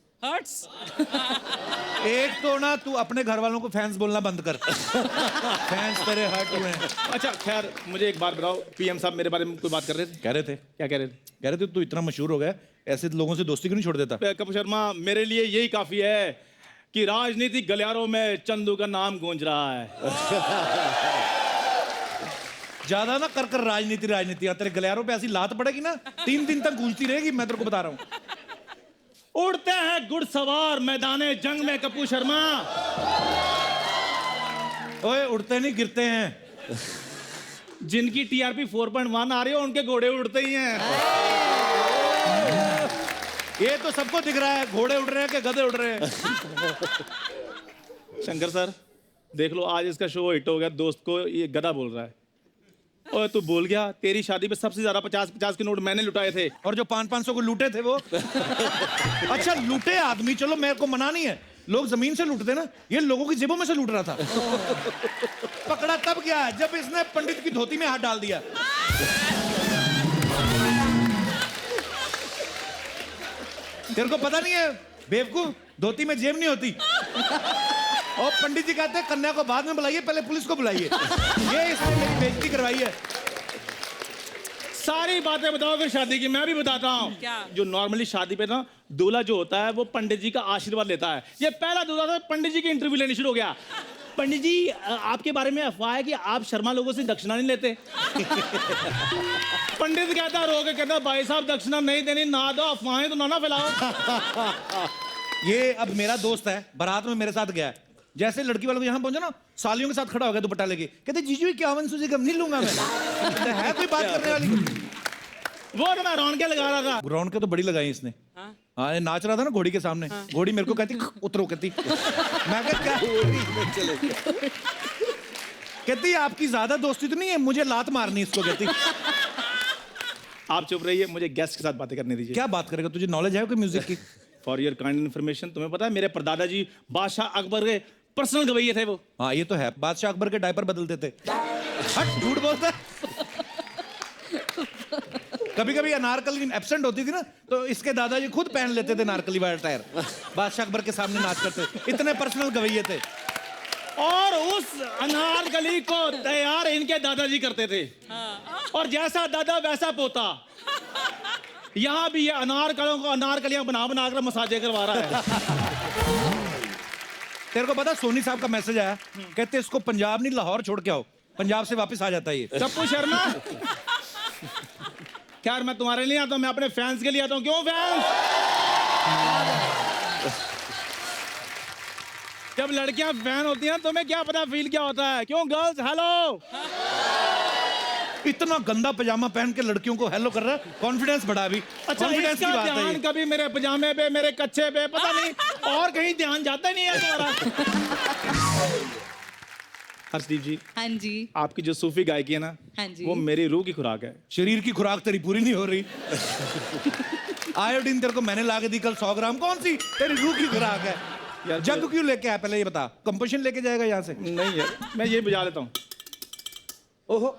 A: एक तो ना तू अपने घर वालों को फैंस बोलना बंद कर. फैंस तेरे हर्ट हुए हैं.
K: अच्छा खैर मुझे एक बात बताओ, पीएम साहब मेरे बारे में कोई बात कर रहे थे?
A: कह रहे थे.
K: क्या कह रहे थे?
A: कह रहे थे तू इतना मशहूर हो गया, ऐसे लोगों से दोस्ती क्यों नहीं छोड़ देता?
K: कपूर शर्मा मेरे लिए यही काफी है कि राजनीतिक गलियारों में चंदू का नाम गूंज रहा है।
A: ज्यादा ना कर राजनीति तेरे गलियारों पे ऐसी लात पड़ेगी ना 3 दिन तक गूंजती रहेगी, मैं तेरे को बता रहा हूँ।
K: उड़ते हैं घुड़सवार मैदाने जंग में कपूर शर्मा।
A: ओए उड़ते नहीं गिरते हैं।
K: जिनकी टीआरपी 4.1 आ रही है उनके घोड़े उड़ते ही हैं।
A: ये तो सबको दिख रहा है, घोड़े उड़ रहे हैं कि गधे उड़ रहे हैं।
K: शंकर सर देख लो, आज इसका शो हिट हो गया, दोस्त को ये गधा बोल रहा है। ओए तू बोल गया, तेरी शादी पे सबसे ज्यादा 50-50 के नोट मैंने लुटाए थे।
A: और जो 500-500 को लूटे थे वो अच्छा लूटे आदमी, चलो मेरे को मना नहीं है, लोग जमीन से लूटते ना, ये लोगों की जेबों में से लूट रहा था। पकड़ा तब गया जब इसने पंडित की धोती में हाथ डाल दिया। तेरे को पता नहीं है बेवकूफ, धोती में जेब नहीं होती। और पंडित जी कहते हैं कन्या को बाद में बुलाइए, पहले पुलिस को बुलाइए। ये इसने मेरी बेइज्जती करवाई है।
K: सारी बातें बताओ फिर शादी की, मैं भी बताता हूँ। जो नॉर्मली शादी पे ना दूल्हा जो होता है वो पंडित जी का आशीर्वाद लेता है। ये पहला दूल्हा था, पंडित जी की इंटरव्यू लेनी शुरू हो गया। पंडित जी आपके बारे में अफवाह है कि आप शर्मा लोगों से दक्षिणा नहीं लेते। पंडित कहता रो के कहता भाई साहब दक्षिणा नहीं देनी, ना दो, अफवाहें तो ना फैलाओ।
A: ये अब मेरा दोस्त है, बारात में मेरे साथ गया है, जैसे लड़की वालों को यहाँ पहुंचा ना, सालियों के साथ खड़ा हो गया दुपट्टा लेके, कहते जीजू 51 सूजी कम नहीं लूंगा मैं। है कोई बात करने वाली?
K: वो तो मैं रौनके लगा रहा था।
A: रौनके तो बड़ी लगाई इसने। हाँ ये नाच रहा था ना घोड़ी के सामने, घोड़ी मेरे को कहती उतरो, कहती मैं क्या कहती आपकी ज्यादा दोस्ती तो नहीं है, मुझे लात मारनी इसको, कहती।
K: आप चुप रहिए, मुझे गेस्ट के साथ बातें करने दीजिए।
A: क्या बात करेगा, तुझे नॉलेज है कोई म्यूजिक की?
K: फॉर योर काइंड इन्फॉर्मेशन, तुम्हें पता है मेरे परदादा जी बादशाह अकबर के पर्सनल गवैये थे वो।
A: हाँ ये तो है, बादशाह अकबर के डायपर बदलते थे। हट झूठ बोलता है। कभी कभी अनारकली एब्सेंट होती थी ना, तो इसके दादाजी खुद पहन लेते थे नारकली वाला टायर, बादशाह अकबर के सामने नाच करते, इतने पर्सनल गवैये थे।
K: और उस अनारकली को तैयार इनके दादाजी करते थे। और जैसा दादा वैसा पोता। यहाँ भी ये अनारकलियों को अनारकलियां बना बना कर मसाजे करवा रहा है।
A: तेरे को पता सोनी साहब का मैसेज आया, कहते इसको पंजाब नहीं लाहौर छोड़ के आओ, पंजाब से वापस आ जाता है ये।
K: कपूर शर्मा खैर मैं तुम्हारे लिए आता हूँ, मैं अपने फैंस के लिए आता हूँ। क्यों फैंस? जब लड़कियां फैन होती हैं तुम्हें क्या पता फील क्या होता है। क्यों गर्ल्स हेलो?
A: इतना गंदा पजामा पहन के लड़कियों को हेलो कर रहा है, कॉन्फिडेंस बढ़ा भी।
K: अच्छा इसका ध्यान कभी मेरे पजामे पे, मेरे कच्चे पे, पता नहीं और कहीं ध्यान जाता नहीं है तुम्हारा। हर्षदीप जी।
G: हाँ जी।
K: आपकी जो सूफी गायकी है ना,
G: हाँ जी,
K: वो मेरी रूह की खुराक है।
A: शरीर की खुराक तेरी पूरी नहीं हो रही। आयोडीन तेरे को मैंने ला के दी कल 100 ग्राम, कौन सी तेरी रूह की खुराक है? यार जग क्यों लेके आया पहले ये बता? कंपोजिशन लेके जाएगा यहाँ से?
K: नहीं यार मैं ये बजा लेता हूँ।
A: ओहो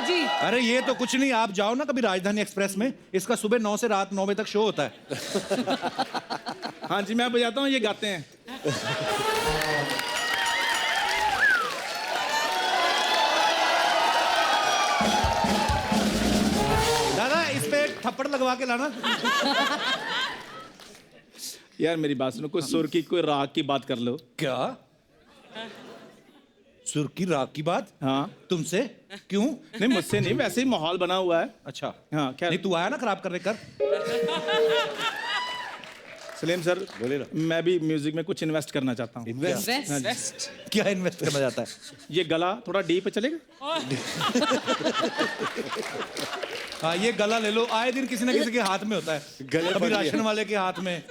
G: जी।
A: अरे ये तो कुछ नहीं, आप जाओ ना कभी राजधानी एक्सप्रेस में, इसका सुबह 9 से रात 9 बजे तक शो होता है।
K: हाँ जी मैं बजाता हूँ, ये गाते हैं।
A: दादा इस पे थप्पड़ लगवा के लाना।
K: यार मेरी बात सुनो, कोई सुर की कोई राग की बात कर लो।
A: क्या सुर की राग की बात?
K: हाँ
A: तुमसे? क्यों?
K: नहीं मुझसे नहीं, वैसे ही माहौल बना हुआ है।
A: अच्छा
K: हाँ क्या
A: नहीं तू आया ना खराब करने कर।
K: सलीम सर
F: बोले ना।
K: मैं भी म्यूजिक में कुछ इन्वेस्ट करना चाहता हूँ।
G: इन्वेस्ट?
A: क्या इन्वेस्ट करना चाहता है?
K: ये गला थोड़ा डीप पे चलेगा?
A: हाँ ये गला ले लो, आए दिन किसी ना किसी के हाथ में होता है।
F: गले
A: कभी
F: पकड़
A: राशन
F: लिया।
A: वाले के हाथ में,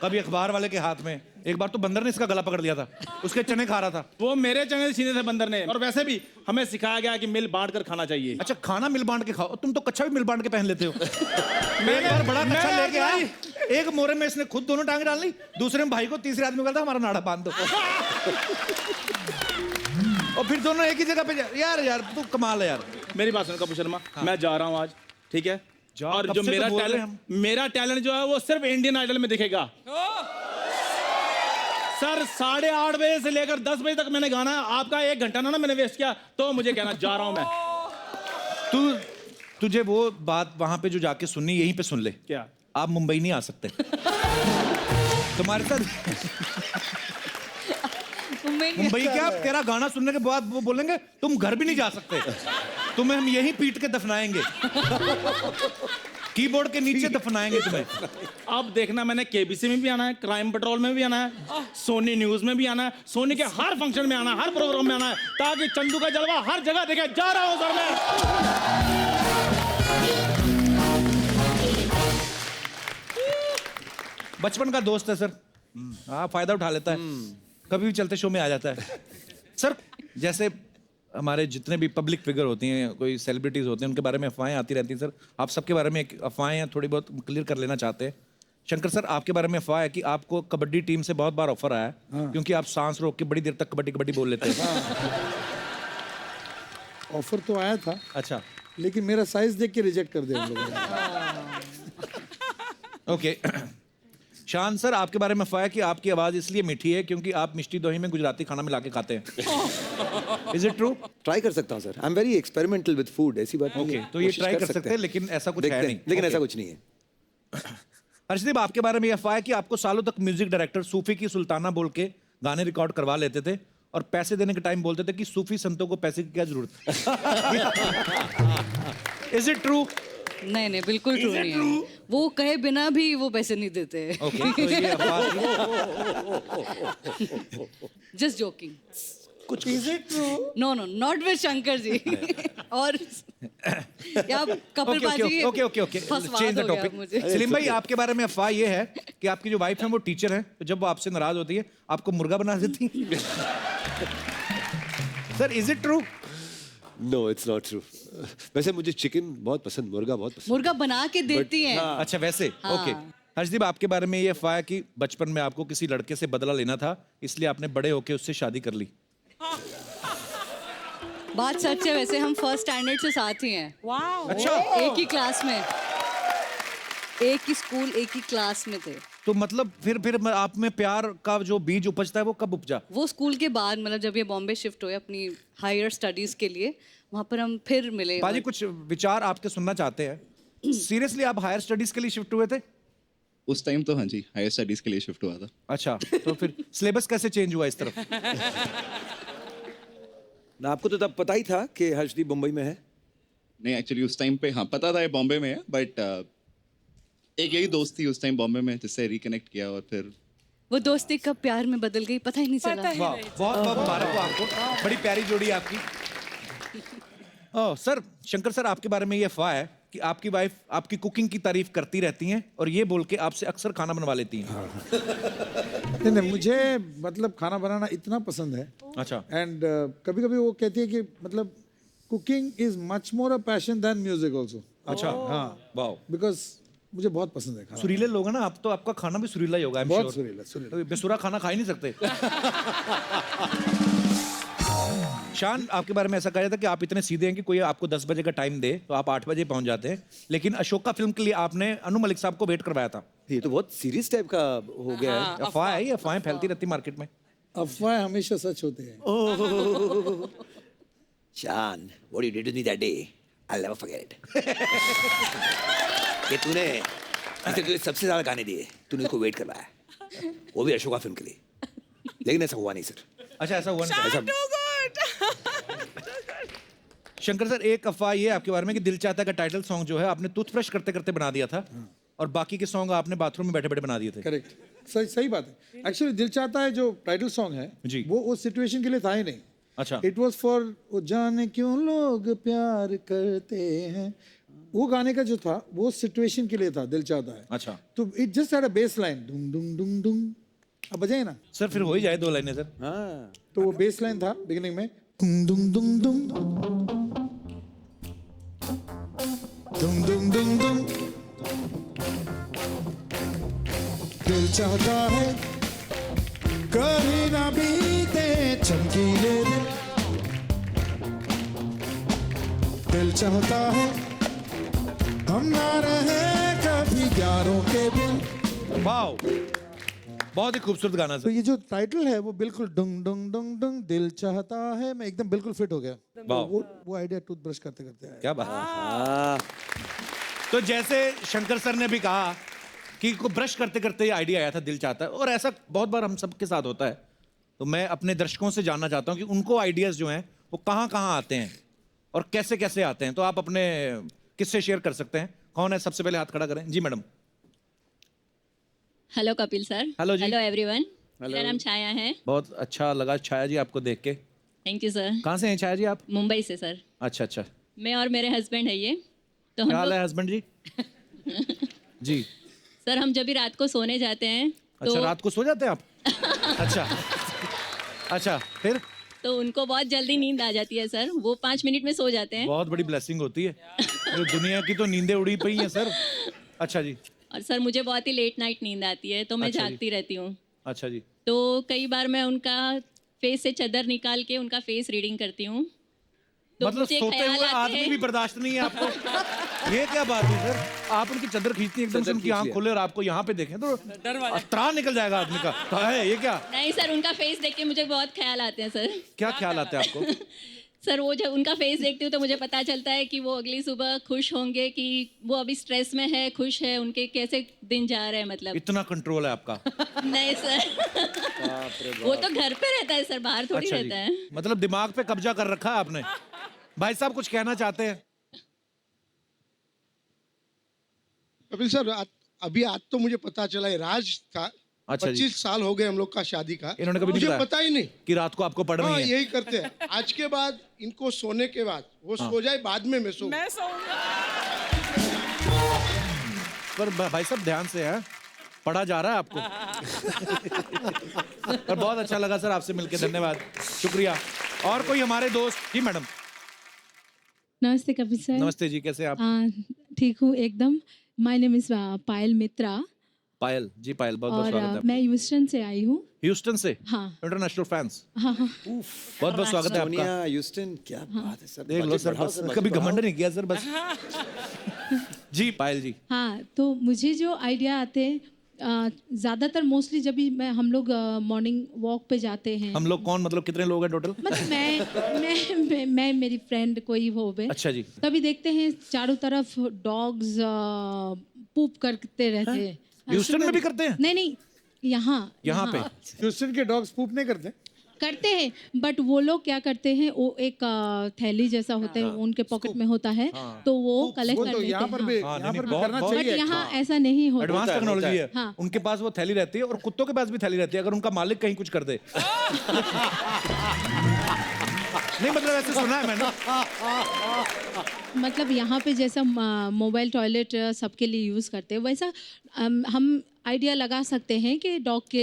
A: कभी अखबार वाले के हाथ में। एक बार तो बंदर ने इसका गला पकड़ लिया था, उसके चने खा रहा था।
K: वो मेरे चने छीने थे बंदर ने। और वैसे भी हमें सिखाया गया कि मिल बांट कर खाना चाहिए।
A: अच्छा खाना मिल बांट के खाओ, तुम तो कच्चा भी मिल बांट के पहन लेते हो। एक बार बड़ा कच्चा लेके आया, एक मोरे में इसने खुद दोनों टांगे डाल ली, दूसरे में भाई को, तीसरे आदमी को कहता हमारा नाड़ा बांध दो। और फिर दोनों एक ही जगह पे यार तू कमाल है यार।
K: मेरी बात सुनो कपूर शर्मा, मैं जा रहा हूँ आज, ठीक है? और
A: कब
K: जो
A: से तो बोल रहे हैं
K: मेरा टैलेंट जो है वो सिर्फ इंडियन आइडल में दिखेगा। सर 8:30 बजे से लेकर 10 बजे तक मैंने गाना है। आपका 1 घंटा ना मैंने वेस्ट किया, तो मुझे कहना जा रहा हूं मैं।
A: तुझे वो बात वहां पे जो जाके सुननी, यहीं पे सुन ले।
K: क्या?
A: आप मुंबई नहीं आ सकते। तुम्हारे साथ मुंबई क्या, तेरा गाना सुनने के बाद वो बोलेंगे तुम घर भी नहीं जा सकते, तुम्हें हम यहीं पीट के दफनाएंगे, कीबोर्ड के नीचे दफनाएंगे तुम्हें।
K: अब देखना, मैंने केबीसी में भी आना है, क्राइम पेट्रोल में भी आना है, सोनी न्यूज में भी आना है, सोनी के हर फंक्शन में आना है, हर प्रोग्राम में आना है, ताकि चंदू का जलवा हर जगह देखे। जा रहा हूं सर मैं।
A: बचपन का दोस्त है सर, हाँ फायदा उठा लेता है, कभी भी चलते शो में आ जाता है। सर जैसे हमारे जितने भी पब्लिक फिगर होती हैं, कोई सेलिब्रिटीज होते हैं, उनके बारे में अफवाहें आती रहती हैं सर, आप सबके बारे में एक अफवाहें थोड़ी बहुत क्लियर कर लेना चाहते हैं। शंकर सर आपके बारे में अफवाह है कि आपको कबड्डी टीम से बहुत बार ऑफर आया है, क्योंकि आप सांस रोक के बड़ी देर तक कबड्डी कबड्डी बोल लेते हैं।
B: ऑफर तो आया था,
A: अच्छा,
B: लेकिन मेरा साइज देख के रिजेक्ट कर दिया उन लोगों ने।
A: ओके। शान सर आपके बारे में अफवाह है कि आपकी आवाज इसलिए मीठी है क्योंकि आप मिष्टी दोही में गुजराती खाना मिला के खाते हैं। Is it true?
H: ट्राई कर सकता हूँ sir, I am very experimental with food, ऐसी बात नहीं
A: ओके,
H: है।
A: तो ये
H: कोशिश
A: ट्राई कर सकते हैं, लेकिन ऐसा कुछ है
H: देखते
A: नहीं।
H: हैं, लेकिन ऐसा
A: Okay.
H: कुछ नहीं है।
A: हर्षदीप आपके बारे में यह अफवाह है कि आपको सालों तक म्यूजिक डायरेक्टर सूफी की सुल्ताना बोल के गाने रिकॉर्ड करवा लेते थे और पैसे देने के टाइम बोलते थे कि सूफी संतों को पैसे की क्या जरूरत है। Is it true?
G: नहीं नहीं, बिल्कुल ट्रू नहीं है। वो कहे बिना भी वो पैसे नहीं देते।
A: ओके, तो ये अफवाह थी।
G: Just joking.
B: कुछ is it true?
G: No no, not with Shankar ji. और या Kapil paaji.
A: Okay okay okay, change the topic. Salim भाई आपके बारे में अफवाह ये है कि आपकी जो वाइफ है वो टीचर है, तो जब वो आपसे नाराज होती है आपको मुर्गा बना देती है। Sir is it true?
F: No it's not true. वैसे मुझे चिकन बहुत पसंद, मुर्गा बहुत पसंद।
G: मुर्गा बना के देती हैं।
A: अच्छा वैसे, ओके। हर्षदीप आपके बारे में ये अफवाह है कि बचपन में आपको किसी लड़के से बदला लेना था, इसलिए आपने बड़े होके उससे शादी कर ली।
G: बात सच है, वैसे हम फर्स्ट स्टैंडर्ड से साथ ही हैं।
D: वाह,
A: अच्छा,
G: एक ही क्लास में, एक ही स्कूल, एक ही क्लास में थे।
A: तो मतलब फिर आप में प्यार का जो बीज उपजता है वो कब उपजा?
G: वो स्कूल के बाद, मतलब जब ये बॉम्बे शिफ्ट हुए अपनी हायर स्टडीज के लिए, वहां पर हम फिर मिले।
A: पाजी कुछ विचार आपके सुनना चाहते हैं। सीरियसली आप हायर स्टडीज के लिए शिफ्ट हुए थे?
L: उस टाइम तो हाँ जी, हायर स्टडीज के लिए शिफ्ट हुआ था।
A: अच्छा, तो फिर सिलेबस कैसे चेंज हुआ इस तरफ?
H: ना आपको तो तब पता ही था कि हर्षदीप मुंबई में है?
L: नहीं, एक्चुअली उस टाइम पे हाँ पता था ये बॉम्बे में है, बट एक यही दोस्त थी उस टाइम बॉम्बे में जिससे रिकनेक्ट किया, और फिर
G: वो दोस्ती कब प्यार में बदल गई पता ही नहीं चला।
A: वाह, बहुत बहुत मुबारक हो आपको, बड़ी प्यारी जोड़ी है आपकी। ओह सर, शंकर सर आपके बारे में ये अफवाह है कि आपकी वाइफ आपकी कुकिंग की तारीफ करती रहती हैं और ये बोल के आपसे अक्सर खाना बनवा लेती हैं।
B: नहीं, मुझे मतलब खाना बनाना इतना पसंद है।
A: अच्छा।
B: एंड कभी कभी वो कहती है कि मतलब cooking is much more a passion than music also.
A: अच्छा,
B: हाँ,
A: वाह,
B: बिकॉज मुझे बहुत पसंद है खाना।
A: सुरीले लोग हैं ना आप, तो आपका खाना भी सुरीला ही होगा।
B: बहुत सुरीला।
A: बेसुरा खाना खा ही नहीं सकते। शान आपके बारे में ऐसा कहा जाता है कि आप इतने सीधे हैं कि कोई आपको 10 बजे का टाइम दे तो आप 8 बजे पहुंच जाते हैं, लेकिन अशोका फिल्म के लिए आपने अनु मलिक साहब को वेट करवाया था।
H: ये तो बहुत सीरियस टाइप का हो गया है।
A: अफवाह है, ये अफवाहें फैलती रहती मार्केट में।
B: अफवाह हमेशा सच होते हैं।
H: शान, what you did to me that day, I'll never forget it. कि तूने सबसे ज्यादा गाने दिए, तूने उसको वेट करवाया, वो भी अशोका फिल्म के लिए, लेकिन ऐसा हुआ नहीं सर।
A: अच्छा, ऐसा हुआ नहीं? शंकर सर एक अफवाह ये आपके बारे में कि दिल चाहता का टाइटल सॉन्ग जो है आपने टूथब्रश करते करते बना दिया था और बाकी के सॉन्ग आपने बाथरूम में बैठे बैठे बना दिए थे।
B: करेक्ट, सही बात है। एक्चुअली दिल चाहता है जो टाइटल सॉन्ग है
A: जी,
B: वो उस सिचुएशन के लिए था ही नहीं।
A: अच्छा,
B: इट वाज फॉर वो जाने क्यों लोग प्यार करते हैं, वो गाने का जो था वो सिचुएशन के लिए था, दिल चाहता है।
A: अच्छा,
B: तो it just had a baseline, डुंग डुंग डुंग डुंग। अब बजाए ना
A: सर, फिर हो ही जाए 2 लाइनें सर।
H: हाँ,
B: तो वो बेस लाइन था बिगिनिंग में, डुंग डुंग डुंग डुंग डुंग डुंग डुंग डुंग। दिल चाहता है कभी ना बीते चमकीले दिन, दिल चाहता है हम ना रहे कभी यारों के बिन।
A: वाह, बहुत ही खूबसूरत गाना
B: तो
A: सर।
B: ये जो टाइटल है वो बिल्कुल डुंग डुंग डुंग डुंग दिल चाहता है, मैं एकदम बिल्कुल फिट हो गया। वो आइडिया टूथब्रश करते करते आया।
A: क्या बात। तो जैसे शंकर सर ने भी कहा कि को ब्रश करते करते ये आइडिया आया था, दिल चाहता है, और ऐसा बहुत बार हम सबके साथ होता है। तो मैं अपने दर्शकों से जानना चाहता हूँ कि उनको आइडियाज जो हैं वो कहाँ कहाँ आते हैं और कैसे कैसे आते हैं। तो आप अपने किससे शेयर कर सकते हैं? कौन है? सबसे पहले हाथ खड़ा करें जी madam.
M: Hello Kapil sir.
A: Hello जी।
M: Hello everyone. मेरा नाम छाया है।
A: बहुत अच्छा लगा छाया जी आपको देख के।
M: Thank you sir.
A: कहाँ से हैं छाया जी आप?
M: मुंबई से सर।
A: अच्छा अच्छा।
M: मैं और मेरे हस्बैंड है ये। तो
A: क्या हाल है हस्बैंड जी? जी
M: सर, हम जब भी रात को सोने जाते हैं
A: अच्छा,
M: तो
A: रात को सो जाते हैं आप? अच्छा अच्छा, फिर?
M: तो उनको बहुत जल्दी नींद आ जाती है सर, वो 5 मिनट में सो जाते हैं।
A: बहुत बड़ी ब्लेसिंग होती है। तो दुनिया की तो नींदें उड़ी पई हैं सर। अच्छा जी।
M: और सर मुझे बहुत ही लेट नाइट नींद आती है, तो मैं
A: अच्छा जी।
M: जागती रहती हूँ।
A: अच्छा जी।
M: तो कई बार मैं उनका फेस से चादर निकाल के उनका फेस रीडिंग करती हूँ। तो
A: मतलब
M: मुझे
A: सोते
M: ख्याल
A: हुए
M: आते
A: आदमी
M: हैं-
A: भी बर्दाश्त नहीं है आपको? ये क्या बात है सर? आप उनकी चादर खींचती हैं एकदम से, उनकी आंख खोले और आपको यहाँ पे देखें तो त्राह निकल जाएगा आदमी का। कहा है ये क्या?
M: नहीं सर, उनका फेस देख के मुझे बहुत ख्याल आते हैं सर।
A: क्या ख्याल आता है आपको?
M: सर वो जब उनका फेस देखती हूँ तो मुझे पता चलता है कि वो अगली सुबह खुश होंगे, कि वो अभी स्ट्रेस में है, खुश है, उनके कैसे दिन जा रहे हैं मतलब।
A: इतना कंट्रोल है आपका?
M: नहीं सर, वो तो घर पे रहता है सर, बाहर थोड़ी
A: अच्छा
M: रहता
A: जी।
M: है।
A: मतलब दिमाग पे कब्जा कर रखा है आपने। भाई साहब कुछ कहना चाहते हैं?
N: कपिल सर, अभी आज तो मुझे पता चला है राज था।
A: अच्छा जी।
N: 25 साल हो गए हम लोग का शादी का।
A: इन्होंने कभी नहीं
N: मुझे
A: बताया
N: पता ही नहीं
A: कि रात को आपको पढ़
N: हाँ,
A: रही है?
N: यही करते हैं। आज के बाद इनको सोने के बाद वो
A: हाँ।
N: सो जाए, बाद में मैं सो।
A: पर भाई साहब ध्यान से है, पढ़ा जा रहा है आपको। पर बहुत अच्छा लगा सर आपसे मिलके, धन्यवाद, शुक्रिया। और कोई हमारे दोस्त? जी मैडम।
O: नमस्ते कपिल सर।
A: नमस्ते जी, कैसे आप?
O: ठीक हूँ एकदम। माय नेम इज पायल मित्रा।
A: पायल जी, पायल बहुत बहुत
O: और
A: स्वागत है।
O: मैं ह्यूस्टन से आई हूँ।
A: ह्यूस्टन से?
O: हाँ।
A: International fans.
O: हाँ हाँ।
A: बहुत बहुत स्वागत है आपका।
H: सोनिया, ह्यूस्टन, क्या बात है सर।
A: देख लो सर, बस कभी घमंड नहीं किया सर, बस। जी पायल जी।
O: हाँ, तो मुझे जो आइडिया आते हैं ज़्यादातर मोस्टली जब भी हम लोग मॉर्निंग वॉक पे जाते हैं।
A: हम लोग कौन, मतलब कितने लोग हैं टोटल?
O: मतलब मैं मेरी फ्रेंड कोई हो बे।
A: अच्छा जी।
O: तभी देखते हैं चारों तरफ डॉग्स पूप करते रहते हैं।
A: ह्यूस्टन में भी करते हैं?
O: नहीं नहीं, यहाँ
A: पे
N: ह्यूस्टन के डॉग्स पूप नहीं
O: करते हैं, बट वो लोग क्या करते हैं, वो एक थैली जैसा होता है, उनके पॉकेट में होता है, तो वो कलेक्ट कर लेते हैं।
N: यहाँ पर भी करना
O: बट
N: चाहिए।
O: यहाँ ऐसा नहीं होता।
A: एडवांस टेक्नोलॉजी है।
O: हाँ।
A: उनके पास वो थैली रहती है और कुत्तों के पास भी थैली रहती है, अगर उनका मालिक कहीं कुछ कर दे। नहीं मतलब ऐसे सुना है मैंने।
O: मतलब यहाँ पे जैसा मोबाइल टॉयलेट सबके लिए यूज़ करते हैं, वैसा हम आइडिया लगा सकते हैं कि डॉग के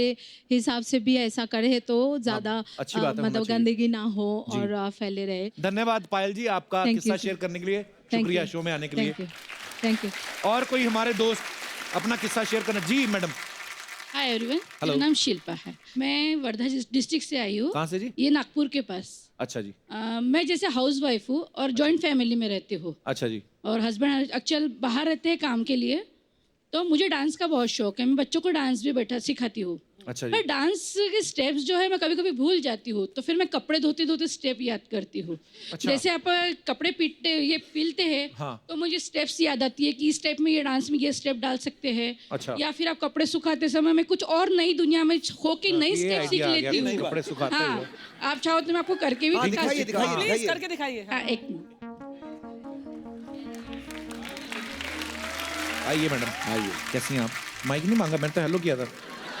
O: हिसाब से भी ऐसा करे तो ज़्यादा
A: अच्छी बात है,
O: मतलब
A: होना चाहिए।
O: गंदगी ना हो और फैले रहे।
A: धन्यवाद पायल जी, आपका
O: Thank
A: किस्सा
O: you,
A: शेयर करने के लिए
O: Thank
A: शुक्रिया,
O: you.
A: शो में आने के लिए।
O: Thank you.
A: और कोई हमारे दोस्त अपना किस्सा शेयर करना? जी मैडम।
P: Hi everyone,
A: hello.
P: मेरा नाम शिल्पा है। मैं वर्धा डिस्ट्रिक्ट से आई हूँ।
A: कहाँ से जी?
P: ये नागपुर के पास।
A: अच्छा जी।
P: मैं जैसे हाउस वाइफ हूँ और जॉइंट फैमिली में रहती हूँ,
A: अच्छा जी।
P: और हस्बैंड एक्चुअल बाहर रहते हैं काम के लिए। तो मुझे डांस का बहुत शौक है, मैं बच्चों को डांस भी बैठा सिखाती हूँ।
A: अच्छा
P: पर
A: जी।
P: डांस के स्टेप्स जो है मैं कभी कभी भूल जाती हूँ, तो फिर मैं कपड़े धोते धोते स्टेप याद करती हूँ।
A: अच्छा।
P: जैसे आप कपड़े पीलते हैं,
A: हाँ।
P: तो मुझे स्टेप्स याद आती है कि इस स्टेप में, ये डांस में ये स्टेप डाल सकते हैं।
A: अच्छा।
P: या फिर आप कपड़े सुखाते समय मैं कुछ और नई दुनिया में होके नई
A: ये
P: स्टेप सीख
A: idea आ गया,
P: लेती हूँ।
A: कपड़े सुखाते
P: हाँ,
A: हुए।
P: आप चाहो तो मैं आपको करके भी
H: हाँ,
P: दिखा
H: दिखाइए,
P: सकती हूँ।
H: दिखाइए,
D: प्लीज करके दिखाइए।
P: हाँ, एक मिनट।
A: आइए मैडम, आइए। कैसी हैं आप? माइक नहीं मांगा, मैंने तो हेलो किया था।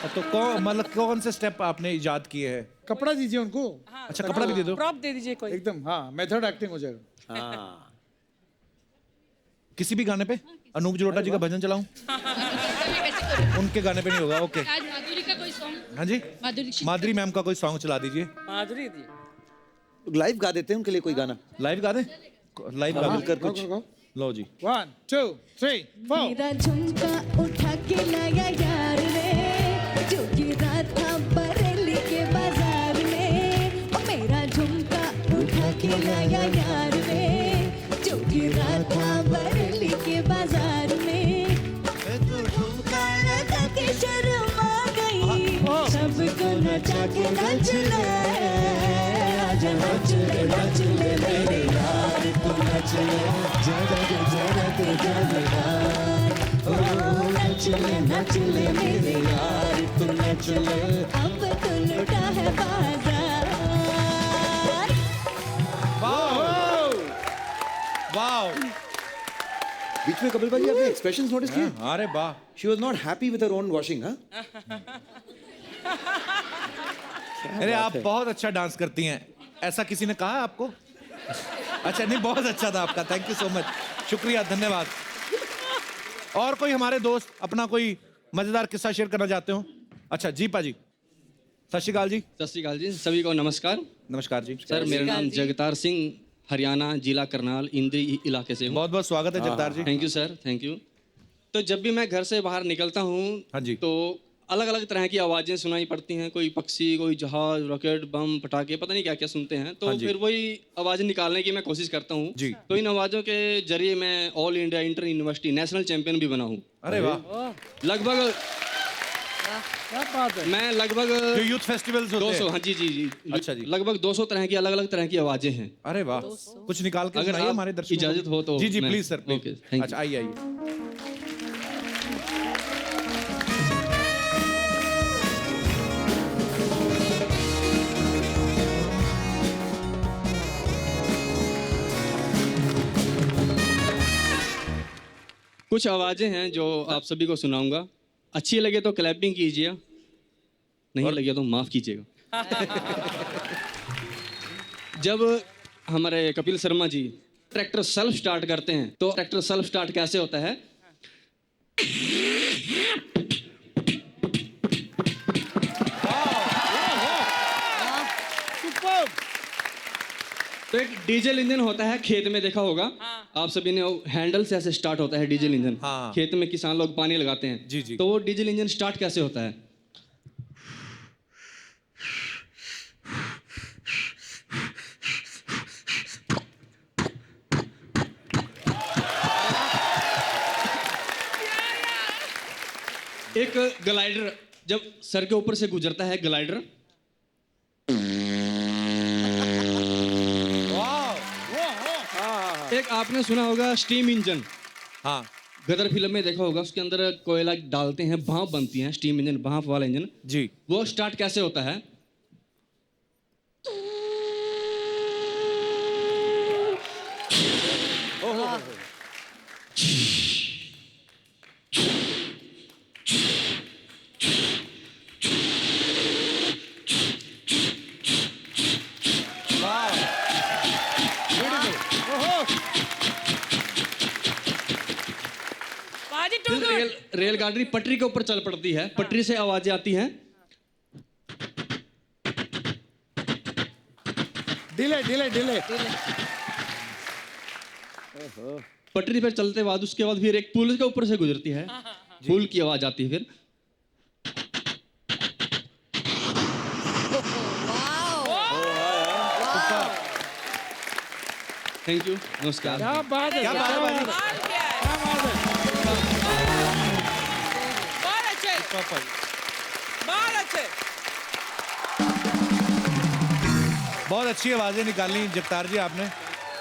A: तो मतलब कौन से स्टेप आपने इजाद किए हैं?
N: कपड़ा दीजिए उनको।
A: अच्छा, कपड़ा भी दे दो।
D: प्रॉप दे दीजिए कोई।
N: एकदम हाँ, मेथड एक्टिंग हो जाएगा।
H: हाँ।
A: किसी भी गाने पे? अनूप जलोटा जी का भजन चलाऊं? उनके गाने पे नहीं होगा, ओके।
P: आज माधुरी का कोई सॉन्ग?
A: हाँ जी, माधुरी मैम का कोई सॉन्ग चला दीजिए।
D: माधुरी दी।
H: लाइव गा देते हैं उनके लिए कोई गाना।
A: लाइव गा दें? लाइव गा
H: मिलकर
N: गो,
H: कुछ।
N: गो, गो।
A: लो जी।
N: 1 2 3 4।
E: मेरा झुमका उठा के लाया यार ने, जो गिरा था बरेली के बाजार में। ओ मेरा झुमका उठा के लाया यार ने, जो गिरा था बरेली के बाजार में। तू झुमका लगा के शर्मा गई, सबको नचा के नाच ले। आजा नाच ले मेरे यार, तू नाच ले, जरा जरा तू जरा। नाच ले मेरे यार तू नाच ले अब तो लुटा है बाजार
A: वाओ
H: बीच में कपिल भाई आपने एक्सप्रेशंस नोटिस किए?
A: अरे वाह,
H: she was not happy with her own washing. हाँ,
A: अरे आप बहुत अच्छा डांस करती हैं, ऐसा किसी ने कहा है आपको? अच्छा नहीं, बहुत अच्छा था आपका, थैंक यू सो मच, शुक्रिया, धन्यवाद। और कोई हमारे दोस्त अपना कोई मजेदार किस्सा शेयर करना चाहते हो? अच्छा जी पाजी, सत श्री अकाल जी।
Q: सत श्री अकाल जी, सभी को नमस्कार।
A: नमस्कार जी।
Q: सर मेरा नाम जगतार सिंह, हरियाणा, जिला करनाल, इंद्री इलाके से हूँ।
A: बहुत बहुत स्वागत है Jagtar ji.
Q: Thank you sir, thank you. तो जब भी मैं घर से बाहर निकलता हूँ,
A: हाँ जी,
Q: तो अलग अलग तरह की आवाज़ें सुनाई पड़ती हैं, कोई पक्षी, कोई जहाज, रॉकेट, बम, पटाखे, पता नहीं क्या क्या सुनते हैं। तो फिर वही आवाज़ें निकालने की मैं कोशिश करता हूँ जी। तो इन आवाज़ों के जरिए मैं all India inter university national champion भी बना हूँ।
A: अरे वाह,
Q: लगभग
K: क्या बात है।
Q: मैं लगभग
A: जो यूथ फेस्टिवल्स होते हैं
Q: 200, हाँ जी जी जी,
A: अच्छा जी,
Q: लगभग 200 तरह की अलग अलग तरह की आवाजें हैं।
A: अरे वाह, कुछ निकाल के
Q: अगर
A: सुनाइए
Q: आप
A: हमारे दर्शकों को।
Q: इजाजत हो तो
A: जी जी
Q: मैं-
A: please sir, please.
Q: Okay, thank you.
A: अच्छा आइए आइए।
Q: कुछ आवाजें हैं जो आप सभी को सुनाऊंगा, अच्छी लगे तो क्लैपिंग कीजिए, नहीं लगे तो माफ कीजिएगा। जब हमारे Kapil Sharma G tractor self start करते हैं, तो ट्रैक्टर सेल्फ स्टार्ट कैसे होता है? तो एक डीजल इंजन होता है, खेत में देखा होगा आप सभी ने, हैंडल से ऐसे स्टार्ट होता है डीजल इंजन। खेत में किसान लोग पानी लगाते हैं
A: जी जी,
Q: तो वो डीजल इंजन स्टार्ट कैसे होता है? एक ग्लाइडर जब सर के ऊपर से गुजरता है, ग्लाइडर एक आपने सुना होगा स्टीम इंजन।
A: हाँ,
Q: गदर फिल्म में देखा होगा, उसके अंदर कोयला डालते हैं, भाप बनती है, स्टीम इंजन, भाप वाला इंजन
A: जी।
Q: वो स्टार्ट कैसे होता है? रेलगाड़ी पटरी के ऊपर चल पड़ती है, पटरी से आवाजें आती हैं।
N: डिले डिले डिले
Q: पटरी पर चलते बाद उसके बाद फिर एक पुल के ऊपर से गुजरती है, पुल की आवाज आती है। फिर थैंक यू, नमस्कार।
K: क्या बात है,
A: क्या बात है भाई,
D: बहुत अच्छे, बहुत अच्छे।
A: बहुत अच्छी आवाजें निकाली जगतार जी आपने।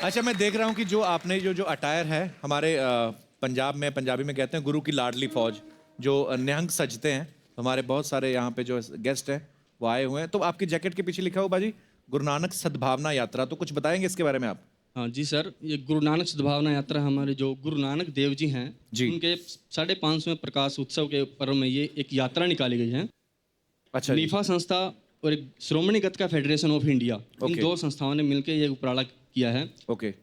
A: अच्छा मैं देख रहा हूँ कि जो आपने जो अटायर है हमारे पंजाब में, पंजाबी में कहते हैं गुरु की लाडली फौज, जो निहंग सजते हैं, हमारे बहुत सारे यहाँ पे जो गेस्ट हैं वो आए हुए हैं। तो आपकी जैकेट के पीछे लिखा हुआ बाजी गुरु नानक सद्भावना यात्रा, तो कुछ बताएंगे इसके बारे में आप?
Q: हाँ जी सर, ये गुरु नानक सद्भावना यात्रा हमारे जो गुरु नानक देव जी हैं उनके 550वें प्रकाश उत्सव के पर्व में ये एक यात्रा निकाली गई है।
A: अच्छा,
Q: नीफा संस्था और एक श्रोमणी गतका फेडरेशन ऑफ इंडिया, इन दो संस्थाओं ने मिलकर ये उपराला किया है।
A: ओके।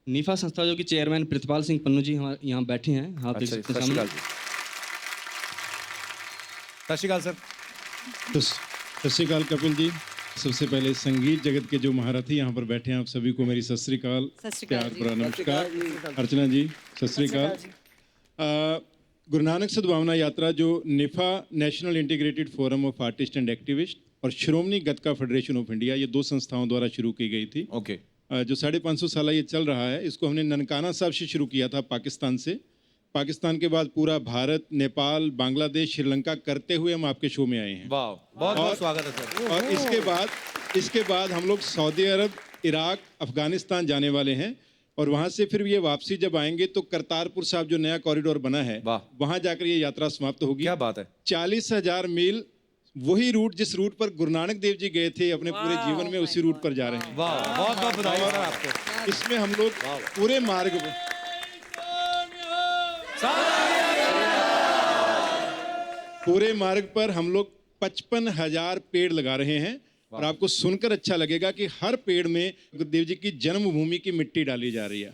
Q: नीफा संस्था जो कि चेयरमैन प्रतिपाल सिंह पन्नू जी हमारे यहाँ बैठे हैं। हाँ,
A: सत श्री अकाल सर।
R: सत श्री अकाल कपिल जी। सबसे पहले संगीत जगत के जो महारथी यहाँ पर बैठे हैं, आप सभी को मेरी सत श्री अकाल, प्यार भरा नमस्कार। अर्चना जी सत श्री अकाल। गुरु नानक सद्भावना यात्रा जो निफा national integrated forum of artist and activist और श्रोमणी गतका फेडरेशन ऑफ इंडिया, ये दो संस्थाओं द्वारा शुरू की गई थी।
A: ओके।
R: जो 550 साल ये चल रहा है, इसको हमने ननकाना साहब से शुरू किया था, पाकिस्तान से। पाकिस्तान के बाद पूरा भारत, नेपाल, बांग्लादेश, श्रीलंका करते हुए हम आपके शो में आए हैं।
A: वाह, बहुत बहुत स्वागत है सर।
R: और इसके बाद हम लोग सऊदी अरब, इराक, अफगानिस्तान जाने वाले हैं। और वहां से फिर ये वापसी जब आएंगे तो करतारपुर साहब जो नया कॉरिडोर बना है वहां जाकर ये यात्रा समाप्त होगी।
A: क्या बात है।
R: 40,000 मील वही रूट जिस रूट पर गुरु नानक देव जी गए थे अपने पूरे जीवन में, उसी रूट पर जा रहे हैं।
A: वाह, बहुत बहुत बधाई आपको।
R: इसमें हम लोग पूरे मार्ग पर हम लोग 55,000 पेड़ लगा रहे हैं और आपको सुनकर अच्छा लगेगा कि हर पेड़ में गुरुदेव जी की जन्मभूमि की मिट्टी डाली जा रही है।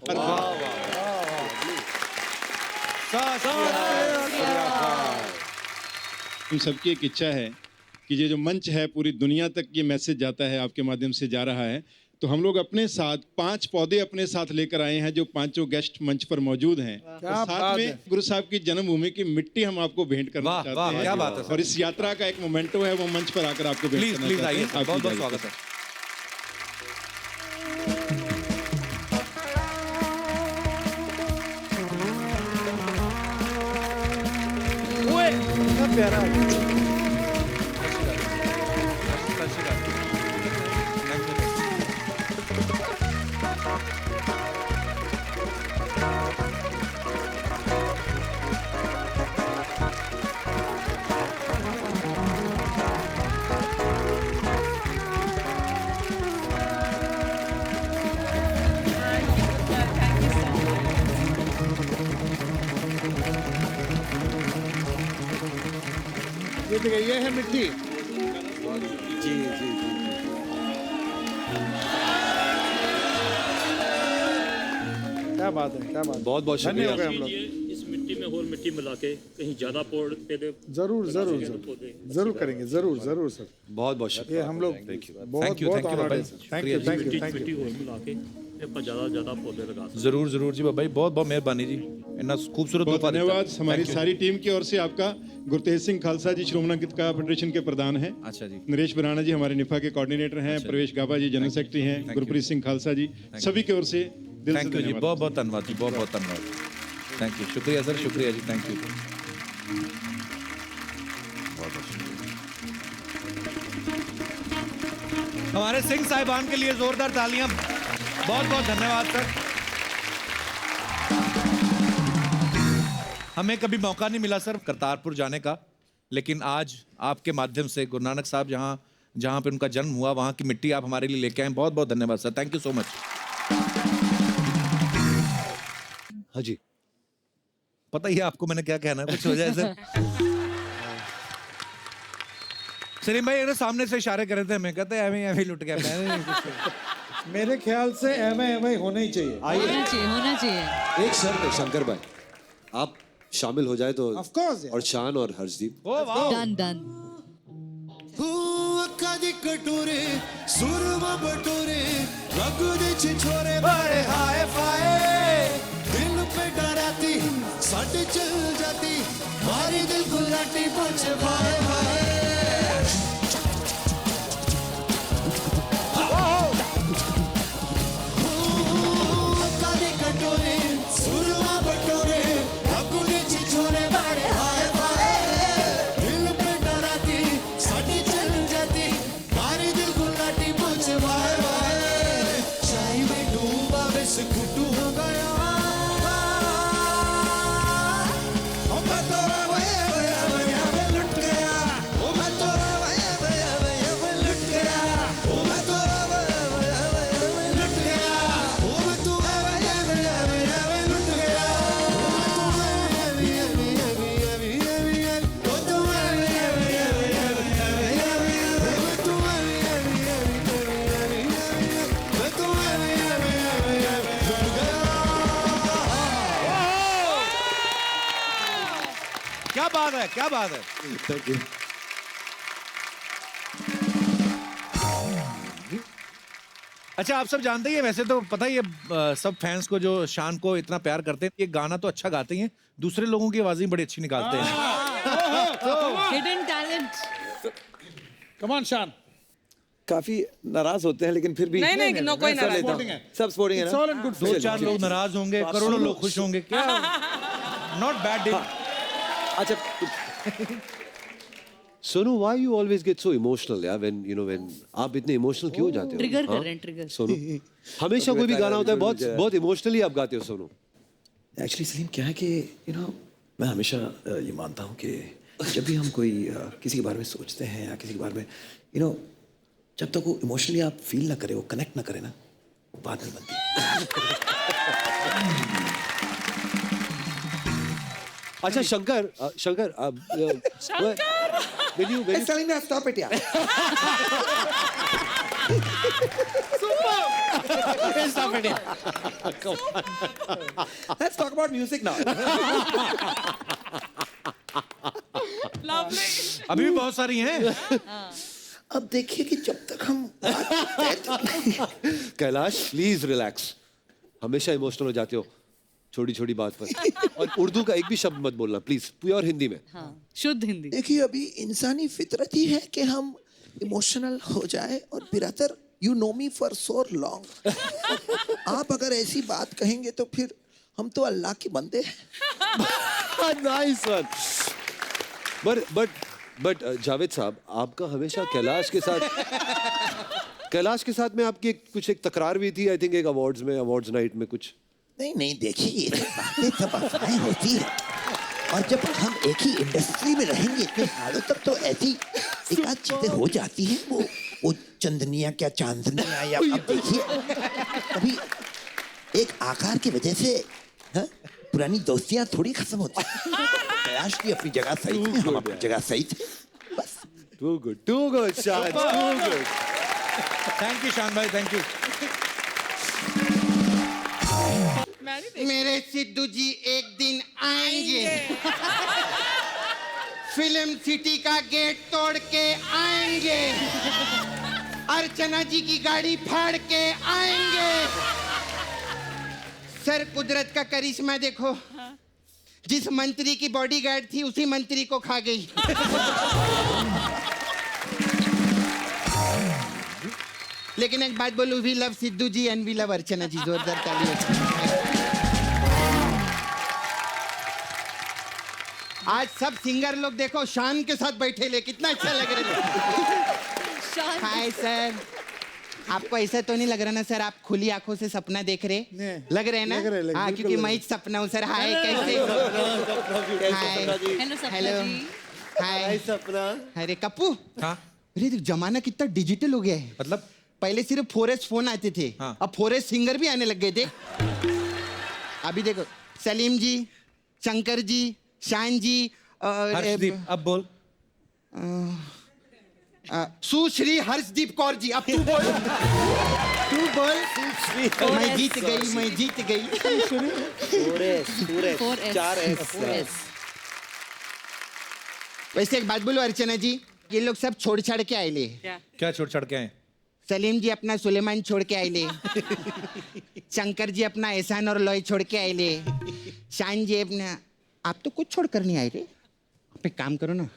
R: हम सबकी एक इच्छा है कि ये जो मंच है पूरी दुनिया तक ये मैसेज जाता है, आपके माध्यम से जा रहा है। तो हम लोग अपने साथ 5 पौधे अपने साथ लेकर आए हैं जो 5 गेस्ट मंच पर मौजूद हैं। और साथ में गुरु साहब की जन्मभूमि की मिट्टी हम आपको भेंट करना चाहते हैं।
A: क्या बात है।
R: और इस यात्रा का एक मोमेंटो है, वो मंच पर आकर आपको भेंट करना चाहते हैं।
A: बहुत बहुत स्वागत है।
B: प्यारा ये है मिट्टी।
F: जी जी
B: क्या बात है, क्या बात है।
F: बहुत बहुत शुक्रिया।
B: हम लोग
S: इस मिट्टी में और मिट्टी मिला के कहीं ज्यादा पौधे
B: जरूर जरूर जरूर करेंगे, जरूर जरूर सर।
F: बहुत बहुत शुक्रिया।
B: ये हम लोग बहुत बहुत ऑनर्ड है। थैंक यू
S: मिट्टी और मिला के ज्यादा पौधे लगा।
A: जरूर जरूर जी बाबा जी, बहुत बहुत मेहरबानी जी, इतना खूबसूरत तोहफा।
R: धन्यवाद। हमारी सारी टीम की ओर से आपका गुरतेज सिंह खालसा जी श्रोमणी गीतकार फेडरेशन के प्रधान हैं।
A: अच्छा जी।
R: नरेश बराना जी हमारे निफा के कोऑर्डिनेटर हैं। प्रवेश गाबा जी जनरल सेक्रेटरी हैं। गुरप्रीत सिंह खालसा जी, सभी की ओर से दिल से
A: थैंक यू जी, बहुत बहुत धन्यवाद जी, बहुत बहुत धन्यवाद। थैंक यू, शुक्रिया सर, शुक्रिया जी, थैंक यू। हमारे सिंह साहिबान के लिए जोरदार तालियां। बहुत बहुत धन्यवाद सर। हमें कभी मौका नहीं मिला सर करतारपुर जाने का, लेकिन आज आपके माध्यम से गुरु नानक साहब जहां पे उनका जन्म हुआ वहां की मिट्टी आप हमारे लिए लेके आए। बहुत बहुत धन्यवाद sir, thank you so much.
F: हाँ जी,
A: पता ही है आपको मैंने क्या कहना है, कुछ हो जाए सर। सलीम भाई अरे सामने से इशारे कर रहे थे, हमें कहते हैं एवं लुट गया।
B: मेरे ख्याल से एवं होना ही चाहिए।
G: होना चाहिए।
F: एक शर्त है शंकर भाई, आप शामिल हो जाए तो
B: ऑफ कोर्स।
F: और शान और हर्षदीप।
G: Done done.
B: कदी कटोरे सुरमा बटोरे रग दे छिछोरे बड़े हाय फाय दिल पे डराती सट चल जाती मारी दिल गुलाटी पूछे भाई भाई कदी कटोरे सुरमा बटोरे रग दे छिछोरे बड़े हाय फाय दिल पे डराती सट चल जाती मारी दिल गुलाटी पूछे भाई भाई चाय में डूबा बिस्कुट हो गया
A: क्या बात है, क्या बात है।
F: Thank you.
A: अच्छा आप सब जानते ही हैं, वैसे तो पता ही है सब फैंस को जो शान को इतना प्यार करते हैं। ये गाना तो अच्छा गाते ही हैं, दूसरे लोगों की आवाजें बड़ी अच्छी निकालते हैं।
G: Hidden talent.
B: कम ऑन शान।
H: काफी नाराज होते हैं लेकिन फिर भी
D: नहीं, नो कोई नाराज
H: नहीं। सब स्पोर्टिंग है ना।
A: 2-4 लोग नाराज होंगे, करोड़ों लोग खुश होंगे। क्या नॉट बैड डे।
H: अच्छा
F: Sonu, why you always get so emotional यार when आप इतने इमोशनल क्यों हो जाते हो?
G: ट्रिगर कर
F: हाँ?
G: रहे हैं, ट्रिगर।
F: सोनू, हमेशा कोई भी गाना होता है बहुत इमोशनली आप गाते हो सोनू।
T: एक्चुअली सलीम क्या है कि मैं हमेशा ये मानता हूँ कि जब भी हम कोई किसी के बारे में सोचते हैं या किसी के बारे में जब तक वो इमोशनली आप फील ना करें, वो कनेक्ट ना करें ना, वो बात नहीं बनती।
F: अच्छा Shankar, will you
N: Salim, stop it, yeah.
A: Stop it, yeah.
N: Let's talk about music now.
A: अभी भी बहुत सारी हैं।
N: अब देखिए कि जब तक हम
F: कैलाश प्लीज रिलैक्स, हमेशा इमोशनल हो जाते हो छोटी छोटी बात पर। और उर्दू का एक भी शब्द मत बोलना प्लीज, प्योर हिंदी में।
G: हाँ, शुद्ध हिंदी।
N: देखिए अभी इंसानी फितरत ही है कि हम इमोशनल हो जाए, और brother you know me for so long, आप अगर ऐसी बात कहेंगे तो फिर हम तो अल्लाह के बंदे हैं।
F: Nice one. बट जावेद साहब, आपका हमेशा कैलाश के साथ में आपकी कुछ एक तकरार भी थी, आई थिंक एक अवार्ड्स नाइट में कुछ।
N: नहीं देखिए, ये बातें सब अफवाहें होती है, और जब हम एक ही इंडस्ट्री में रहेंगे इतने सालों तक तो ऐसी एक आध चीजें हो जाती हैं। वो चंदनिया क्या चांदनिया, या अब देखिए कभी एक आकार की वजह से पुरानी दोस्तियां थोड़ी खत्म होती हैं। कैलाश की अपनी जगह सही थी, हम अपनी जगह सही थे, बस।
F: Too good, शान, too good.
A: थैंक यू शान भाई, थैंक यू।
U: मेरे सिद्धू जी एक दिन आएंगे, फिल्म सिटी का गेट तोड़ के आएंगे, अर्चना जी की गाड़ी फाड़ के आएंगे। सर कुदरत का करिश्मा देखो, जिस मंत्री की बॉडीगार्ड थी उसी मंत्री को खा गई। लेकिन एक बात बोलूं, we love Sidhu ji and we love Archana ji. जोरदार तालियां। आज सब सिंगर लोग देखो शान के साथ बैठे ले, कितना अच्छा लग रहा है। हाय सर, आपको ऐसा तो नहीं लग रहा ना सर, आप खुली आंखों से सपना देख रहे लग रहे ना? हाँ, क्योंकि मैं ही सपना हूँ सर। हाय, कैसे? हेलो, हाय सपना। अरे कप्पू, अरे जमाना कितना डिजिटल हो गया है।
A: मतलब
U: पहले सिर्फ 4S फोन आते थे, अब 4S सिंगर भी आने लग गए थे। अभी देखो सलीम जी, शंकर जी, शान जी,
A: हर्षदीप, अब बोल।
U: सुश्री हर्षदीप कौर जी, अब तू बोल। तू बोल। मैं जीत गई। 4S। वैसे एक बात बोलो अर्चना जी, ये लोग सब छोड़ छाड़ के आए ले।
A: क्या छोड़ छाड़ के आए?
U: सलीम जी अपना सुलेमान छोड़ के आए ले, शंकर जी अपना एहसान और लॉय छोड़ के आए ले, शान जी अपना। आप तो कुछ छोड़ कर नहीं आए रे। आप एक काम करो ना,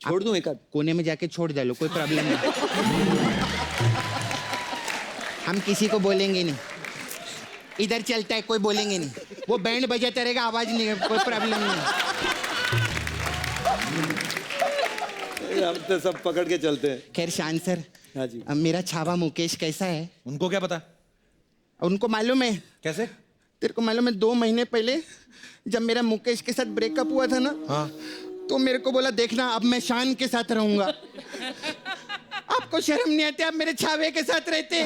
H: छोड़ दूं एक आध,
U: कोने में जाके छोड़ डालो, कोई प्रॉब्लम नहीं। हम किसी को बोलेंगे नहीं, इधर चलता है कोई बोलेंगे नहीं, वो बैंड बजाता रहेगा, आवाज नहीं, कोई प्रॉब्लम नहीं।
F: हम तो सब पकड़ के चलते हैं।
U: खैर शान सर,
F: हाँ जी।
U: मेरा छावा मुकेश कैसा है?
A: उनको क्या पता?
U: उनको मालूम है।
A: कैसे?
U: तेरे को मालूम है 2 महीने पहले जब मेरा मुकेश के साथ ब्रेकअप हुआ था ना, हाँ, तो मेरे को बोला देखना अब मैं शान के साथ रहूंगा। आपको शर्म नहीं आती? आप मेरे छावे के साथ रहते।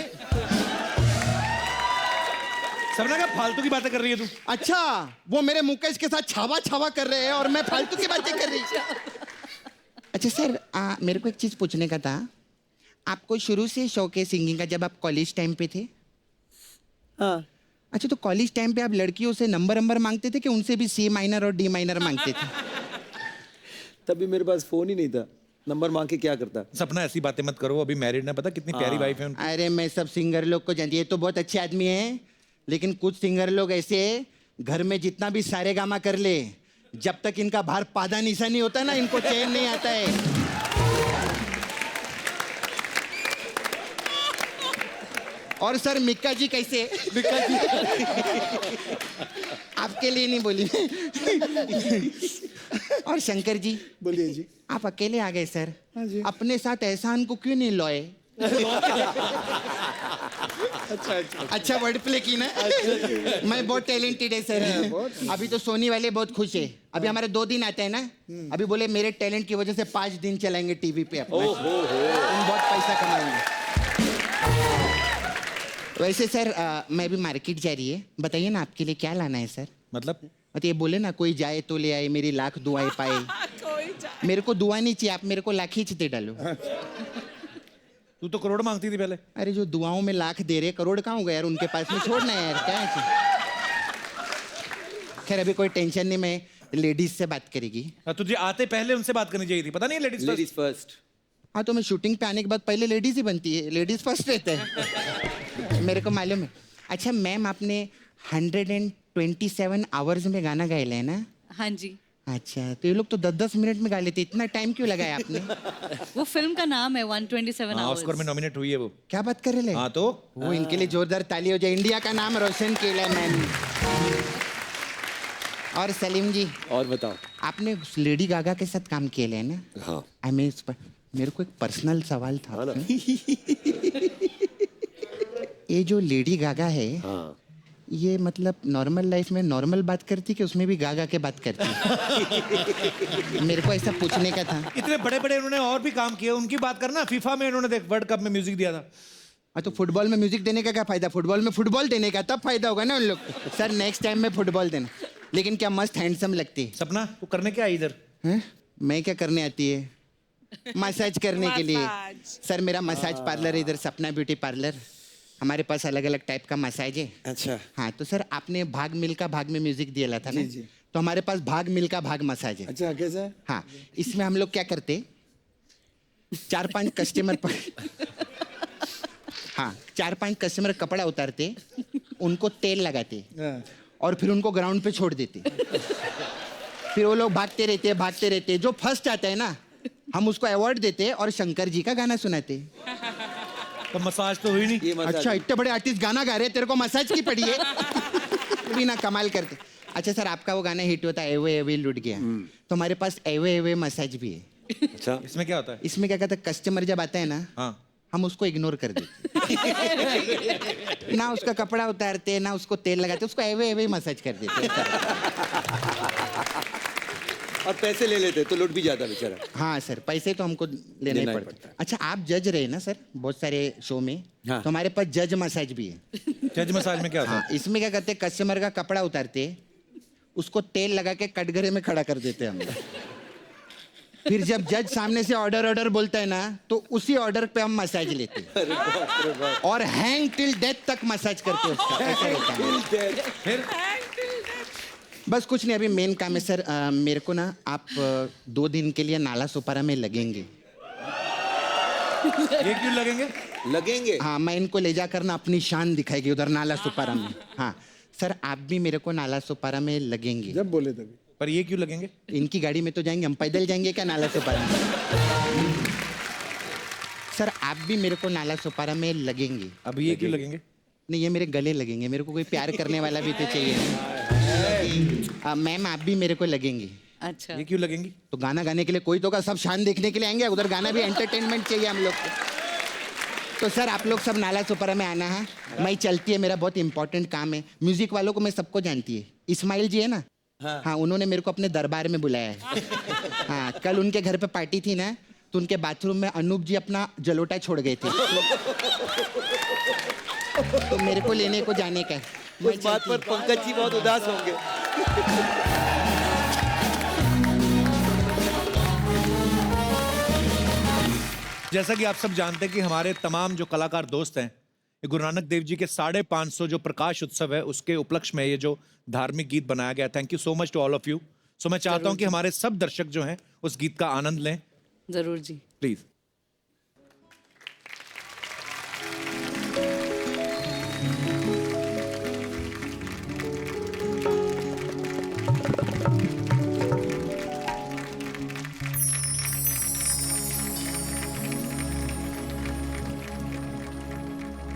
A: सबने कहा फालतू की बातें कर रही है तू।
U: अच्छा, वो मेरे मुकेश के साथ छावा छावा कर रहे हैं और मैं फालतू की बातें कर रही। अच्छा सर, मेरे को एक चीज पूछने का था, आपको शुरू से शौक है सिंगिंग का जब आप कॉलेज टाइम पे थे? हाँ। अच्छा, तो कॉलेज टाइम पे आप लड़कियों से नंबर मांगते थे कि उनसे भी C माइनर और D माइनर मांगते थे?
H: तभी मेरे पास फोन ही नहीं था, नंबर मांग के क्या करता।
A: सपना ऐसी बातें मत करो, अभी मैरिड ना, पता कितनी प्यारी वाइफ है उनकी।
U: अरे मैं सब सिंगर लोग को जानती है, तो बहुत अच्छे आदमी है, लेकिन कुछ सिंगर लोग ऐसे है, घर में जितना भी सारे गामा कर ले, जब तक इनका बाहर पादा निशा नहीं होता ना, इनको चैन नहीं आता है। और सर मिक्का जी कैसे? मिक्का जी आपके लिए नहीं बोली। और शंकर जी,
N: बोलिए जी।
U: आप अकेले आ गए सर। अपने साथ एहसान को क्यों नहीं लोए? अच्छा वर्ड प्ले की ना। मैं बहुत टैलेंटेड है सर। अभी तो सोनी वाले बहुत खुश है। अभी हमारे 2 दिन आते हैं ना, अभी बोले मेरे टैलेंट की वजह से 5 दिन चलाएंगे टीवी पे अपना। तुम बहुत पैसा कमाएंगे। वैसे सर मैं भी मार्केट जा रही है, बताइए ना आपके लिए क्या लाना है सर?
A: मतलब
U: ये बोले ना कोई जाए तो ले आए, मेरी लाख दुआएं पाए। मेरे को दुआ नहीं चाहिए, आप मेरे को लाख ही चिते डालो।
A: तू तो करोड़ मांगती थी पहले।
U: अरे जो दुआओं में लाख दे रहे, करोड़ कहाँ होगा यार उनके पास में, छोड़ना यार क्या है। खैर अभी कोई टेंशन नहीं, मैं लेडीज से बात करेगी।
A: तुझे आते पहले उनसे बात करनी चाहिए थी, पता नहीं लेडीज
U: फर्स्ट। हाँ तो मैं शूटिंग पे आने के बाद पहले लेडीज ही बनती है, लेडीज फर्स्ट रहता है। मेरे को मालूम है। अच्छा मैम आपने 127 आवर्स में गाना गाया है ना?
G: हाँ जी।
U: अच्छा तो ये लोग तो 10-10 मिनट में गा लेते, इतना टाइम क्यों लगाया आपने?
G: वो फिल्म का नाम है 127 आवर्स।
A: ऑस्कर में नॉमिनेट हुई है वो।
U: क्या बात कर रहे?
A: हाँ तो
U: वो इनके लिए जोरदार ताली हो जाए, इंडिया का नाम रोशन किया मैम। और सलीम जी
F: और बताओ,
U: आपने लेडी गागा के साथ काम किया है ना?
F: हाँ।
U: मेरे को एक पर्सनल सवाल था। ये जो लेडी गागा है,
F: हाँ।
U: ये मतलब नॉर्मल लाइफ में नॉर्मल बात करती कि उसमें भी गागा के बात करती? मेरे को ऐसा पूछने का था।
A: इतने बड़े बड़े उन्होंने और भी काम किए, उनकी बात करना। फीफा में उन्होंने देख वर्ल्ड कप में म्यूजिक दिया था।
U: तो फुटबॉल में म्यूजिक देने का क्या फायदा? फुटबॉल में फुटबॉल देने का तब फायदा होगा ना उन लोग। सर नेक्स्ट टाइम में फुटबॉल देना। लेकिन क्या मस्त हैंडसम लगती है।
A: सपना वो करने क्या इधर?
U: मैं क्या करने आती है? मसाज करने के लिए। सर मेरा मसाज पार्लर है इधर, सपना ब्यूटी पार्लर। हमारे पास अलग अलग टाइप का मसाज है।
H: अच्छा।
U: हाँ तो सर आपने भाग मिल्खा भाग में म्यूजिक दिया था ना?
H: जी।
U: तो हमारे पास भाग मिल्खा भाग मसाज है।
H: अच्छा कैसा?
U: हाँ इसमें हम लोग क्या करते, 4-5 कस्टमर पर हाँ 4-5 कस्टमर कपड़ा उतारते, उनको तेल लगाते और फिर उनको ग्राउंड पे छोड़ देते। फिर वो लोग भागते रहते। जो फर्स्ट आता है ना, हम उसको अवार्ड देते और शंकर जी का गाना सुनाते।
A: तो मसाज तो हुई नहीं।
U: अच्छा इतने बड़े आर्टिस्ट गाना गा रहे, तेरे को मसाज की पड़ी है? भी ना कमाल करते। अच्छा सर आपका वो गाना हिट होता है एवे एवे लुट गया, तो हमारे पास एवे एवे मसाज भी है।
A: अच्छा इसमें क्या होता है?
U: इसमें क्या कहता है, कस्टमर जब आता है ना, हाँ हम उसको इग्नोर कर देते। ना उसका कपड़ा उतारते ना उसको तेल लगाते, उसको एवे एवे मसाज कर देते।
F: और पैसे ले लेते तो लुट भी जाता बेचारा।
U: हाँ सर पैसे तो हमको लेना ही पड़ता है। अच्छा आप जज रहे ना सर बहुत सारे शो में? हाँ। तो हमारे पास जज मसाज भी है।
A: जज मसाज में क्या होता है?
U: इसमें क्या करते, कस्टमर का कपड़ा उतारते, उसको तेल लगा के कटघरे में खड़ा कर देते हम। फिर जब जज सामने से ऑर्डर बोलता है ना, तो उसी ऑर्डर पे हम मसाज लेते और हैंग टिल डेथ तक मसाज करते उसका। ऐसा रहता है।
A: फिर
U: बस कुछ नहीं, अभी मेन काम है सर। मेरे को ना आप 2 दिन के लिए नाला सुपारा में लगेंगे।
A: ये क्यों लगेंगे?
U: हाँ मैं इनको ले जाकर ना अपनी शान दिखाएगी उधर नाला सुपारा में। हाँ सर आप भी मेरे को नाला सुपारा में लगेंगे।
H: जब बोले तभी।
A: पर ये क्यों लगेंगे?
U: इनकी गाड़ी में तो जाएंगे, हम पैदल जाएंगे क्या नाला सुपारा में? सर आप भी मेरे को नाला सुपारा में लगेंगे।
A: अब ये क्यों लगेंगे?
U: नहीं ये मेरे गले लगेंगे, मेरे को कोई प्यार करने वाला भी तो चाहिए। मैम आप भी मेरे को लगेंगे।
G: अच्छा
A: ये क्यों लगेंगी?
U: तो गाना गाने के लिए कोई तो का, सब शान देखने के लिए आएंगे, उधर गाना भी एंटरटेनमेंट चाहिए हम लोग को। तो सर आप लोग सब नाला सुपारा में आना है। मैं चलती है, मेरा बहुत इंपॉर्टेंट काम है। म्यूजिक वालों को मैं सबको जानती है। इस्माइल जी है ना, हाँ उन्होंने मेरे को अपने दरबार में बुलाया है। हाँ कल उनके घर पे पार्टी थी ना, तो उनके बाथरूम में अनूप जी अपना जलोटा छोड़ गए थे। तो मेरे को लेने को जाने का है।
F: उस बात पर पंकज जी बहुत उदास होंगे।
A: जैसा कि आप सब जानते हैं कि हमारे तमाम जो कलाकार दोस्त हैं, ये गुरु नानक देव जी के 550 जो प्रकाश उत्सव है उसके उपलक्ष्य में ये जो धार्मिक गीत बनाया गया। Thank you so much to all of you. So मैं चाहता हूं कि हमारे सब दर्शक जो हैं उस गीत का आनंद लें।
G: जरूर जी,
A: प्लीज।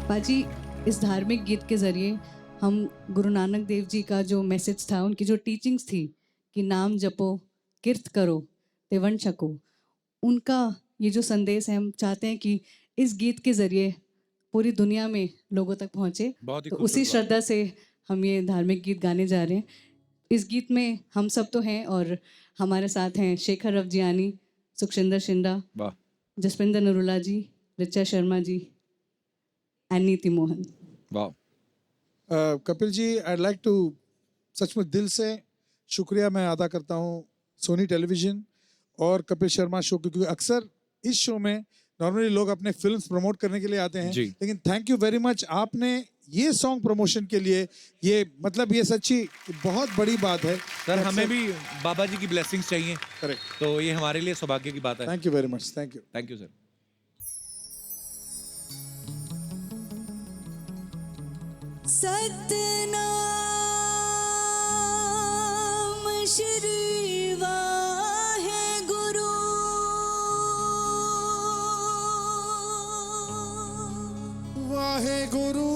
G: बाजी इस धार्मिक गीत के जरिए हम गुरु नानक देव जी का जो मैसेज था, उनकी जो टीचिंग्स थी कि नाम जपो, कीर्त करो, तिवन छको, उनका ये जो संदेश है, हम चाहते हैं कि इस गीत के ज़रिए पूरी दुनिया में लोगों तक पहुँचे।
A: बहुत ही
G: तो उसी श्रद्धा से हम ये धार्मिक गीत गाने जा रहे हैं। इस गीत में हम सब तो हैं और हमारे साथ हैं शेखर रफजियानी, सुखशिंदर शिंदा, जसपिंदर नरूला जी, रिचा शर्मा जी एंड नीति Mohan.
B: Kapil ji, I like to सचमुच दिल से शुक्रिया मैं अदा करता हूँ सोनी टेलीविज़न और कपिल शर्मा शो, क्योंकि अक्सर इस शो में नॉर्मली लोग अपने फिल्म्स प्रमोट करने के लिए आते हैं, लेकिन थैंक यू वेरी मच, आपने ये सॉन्ग प्रमोशन के लिए, ये मतलब ये सच्ची बहुत बड़ी बात है
A: सर। हमें भी बाबा जी की ब्लेसिंग्स चाहिए।
B: करेक्ट,
A: तो ये हमारे लिए सौभाग्य की बात है।
B: Thank you very much. Thank
A: you sir.
E: Satnam Shri Waheguru,
B: Waheguru.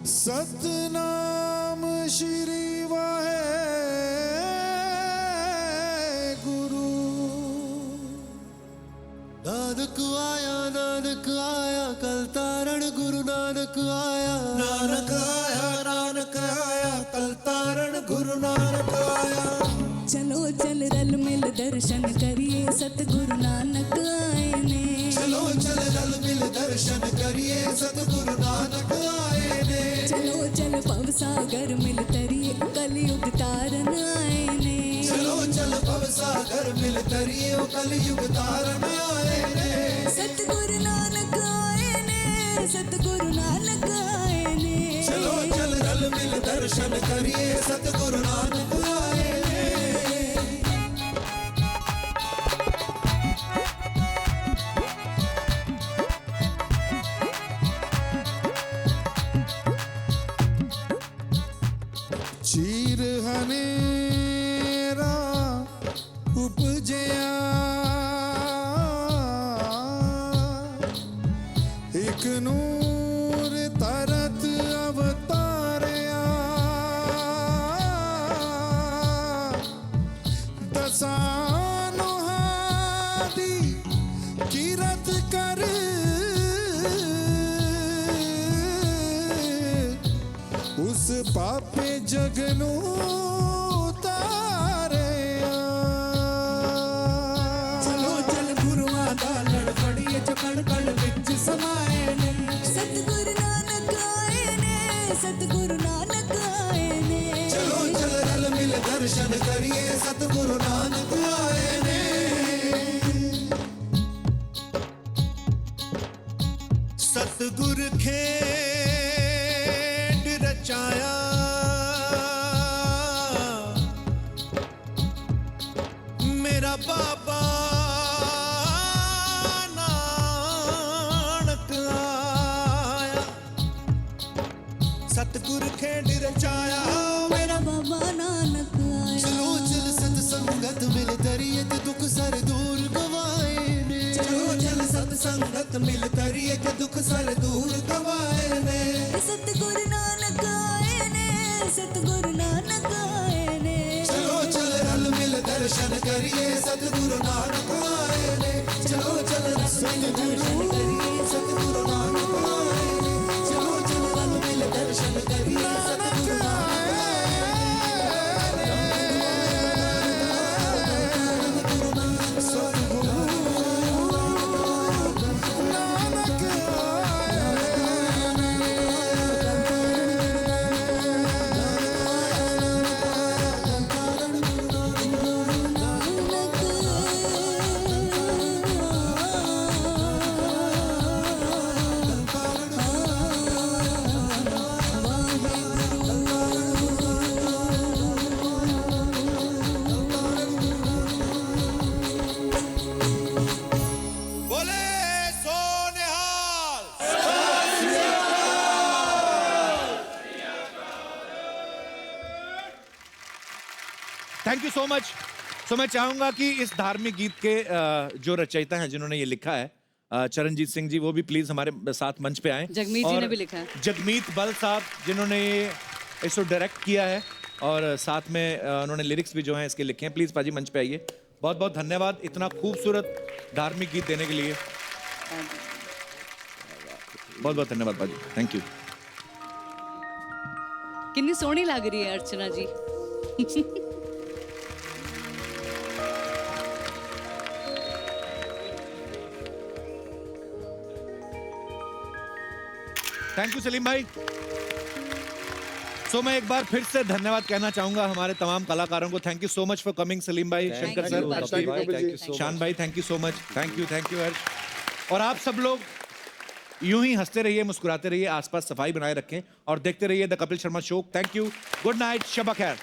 B: Satnam Shri Waheguru. Nanak आया कल तारण गुरु नानक आया, नानक आया कल तारण गुरु नानक आया।
E: चलो चल रल मिल दर्शन करिए सतगुरु नानक आए ने,
B: चलो चल रल मिल दर्शन करिए सतगुरु नानक आए ने।
E: चलो चल भव सागर मिल तरिए कलयुग तारन आए ने,
B: चलो चल भव सागर मिल तरिए कलयुग तारन आए ने।
E: सतगुरु नानक आए ने, सतगुरु नानक आए ने।
B: चलो चल रल मिल दर्शन करिए सतगुरु नानक आए ने। चीर हनेरा उपजया, एक नूर तरत अवतारिया। दसानो हादी किरत कर, उस पापे जगनू तारिया। चलो चल गुरुआ दा लड़ फड़िए जो कण कण विच समाए ने।
E: सतगुरु नानक आए ने, सतगुरु नानक आए ने।
B: चलो चल रल मिल दर्शन करिए सतगुरु नानक आए ने। सतगुर खेड रचाया, मेरा बाबा नानक आया। सतगुर खेड रचाया,
E: मेरा बाबा नानक आया।
B: चलो चल सतसंगत मिल तरिए ते दुख सर दूर गवाए ने। चलो चल सतसंगत मिल तरिए ते दुख सर दूर गवाए ने।
E: सतगुरु नानक आए ने, सतगुरु नानक आए ने।
B: चलो चल रल मिल दर्शन करिए सतगुरु नानक आए ने। चलो चल रल मिल दर्शन करिए सतगुरु नानक आए ने। चलो चल रल मिल दर्शन करिए सतगुरु नानक आए ने।
A: Thank you so much. So मैं चाहूंगा कि इस धार्मिक गीत के जो रचयिता हैं जिन्होंने ये लिखा है चरणजीत सिंह जी, वो भी प्लीज हमारे साथ मंच पे आए।
G: जगमीत जी ने भी लिखा है।
A: जगमीत बल साहब, जिन्होंने इसको डायरेक्ट किया है और साथ में उन्होंने लिरिक्स भी जो हैं इसके लिखे हैं। प्लीज पाजी मंच पे आइए। बहुत बहुत धन्यवाद इतना खूबसूरत धार्मिक गीत देने के लिए। बहुत बहुत धन्यवाद पाजी, थैंक यू।
G: कितनी सोहनी लग रही है अर्चना जी।
A: थैंक यू सलीम भाई। सो मैं एक बार फिर से धन्यवाद कहना चाहूंगा हमारे तमाम कलाकारों को। Thank you so much for coming Salim भाई, शंकर सर, शान भाई, thank you so much. Thank you Harsh. और आप सब लोग यूं ही हंसते रहिए, मुस्कुराते रहिए, आसपास सफाई बनाए रखें और देखते रहिए the Kapil Sharma show. Thank you, good night, शब खैर।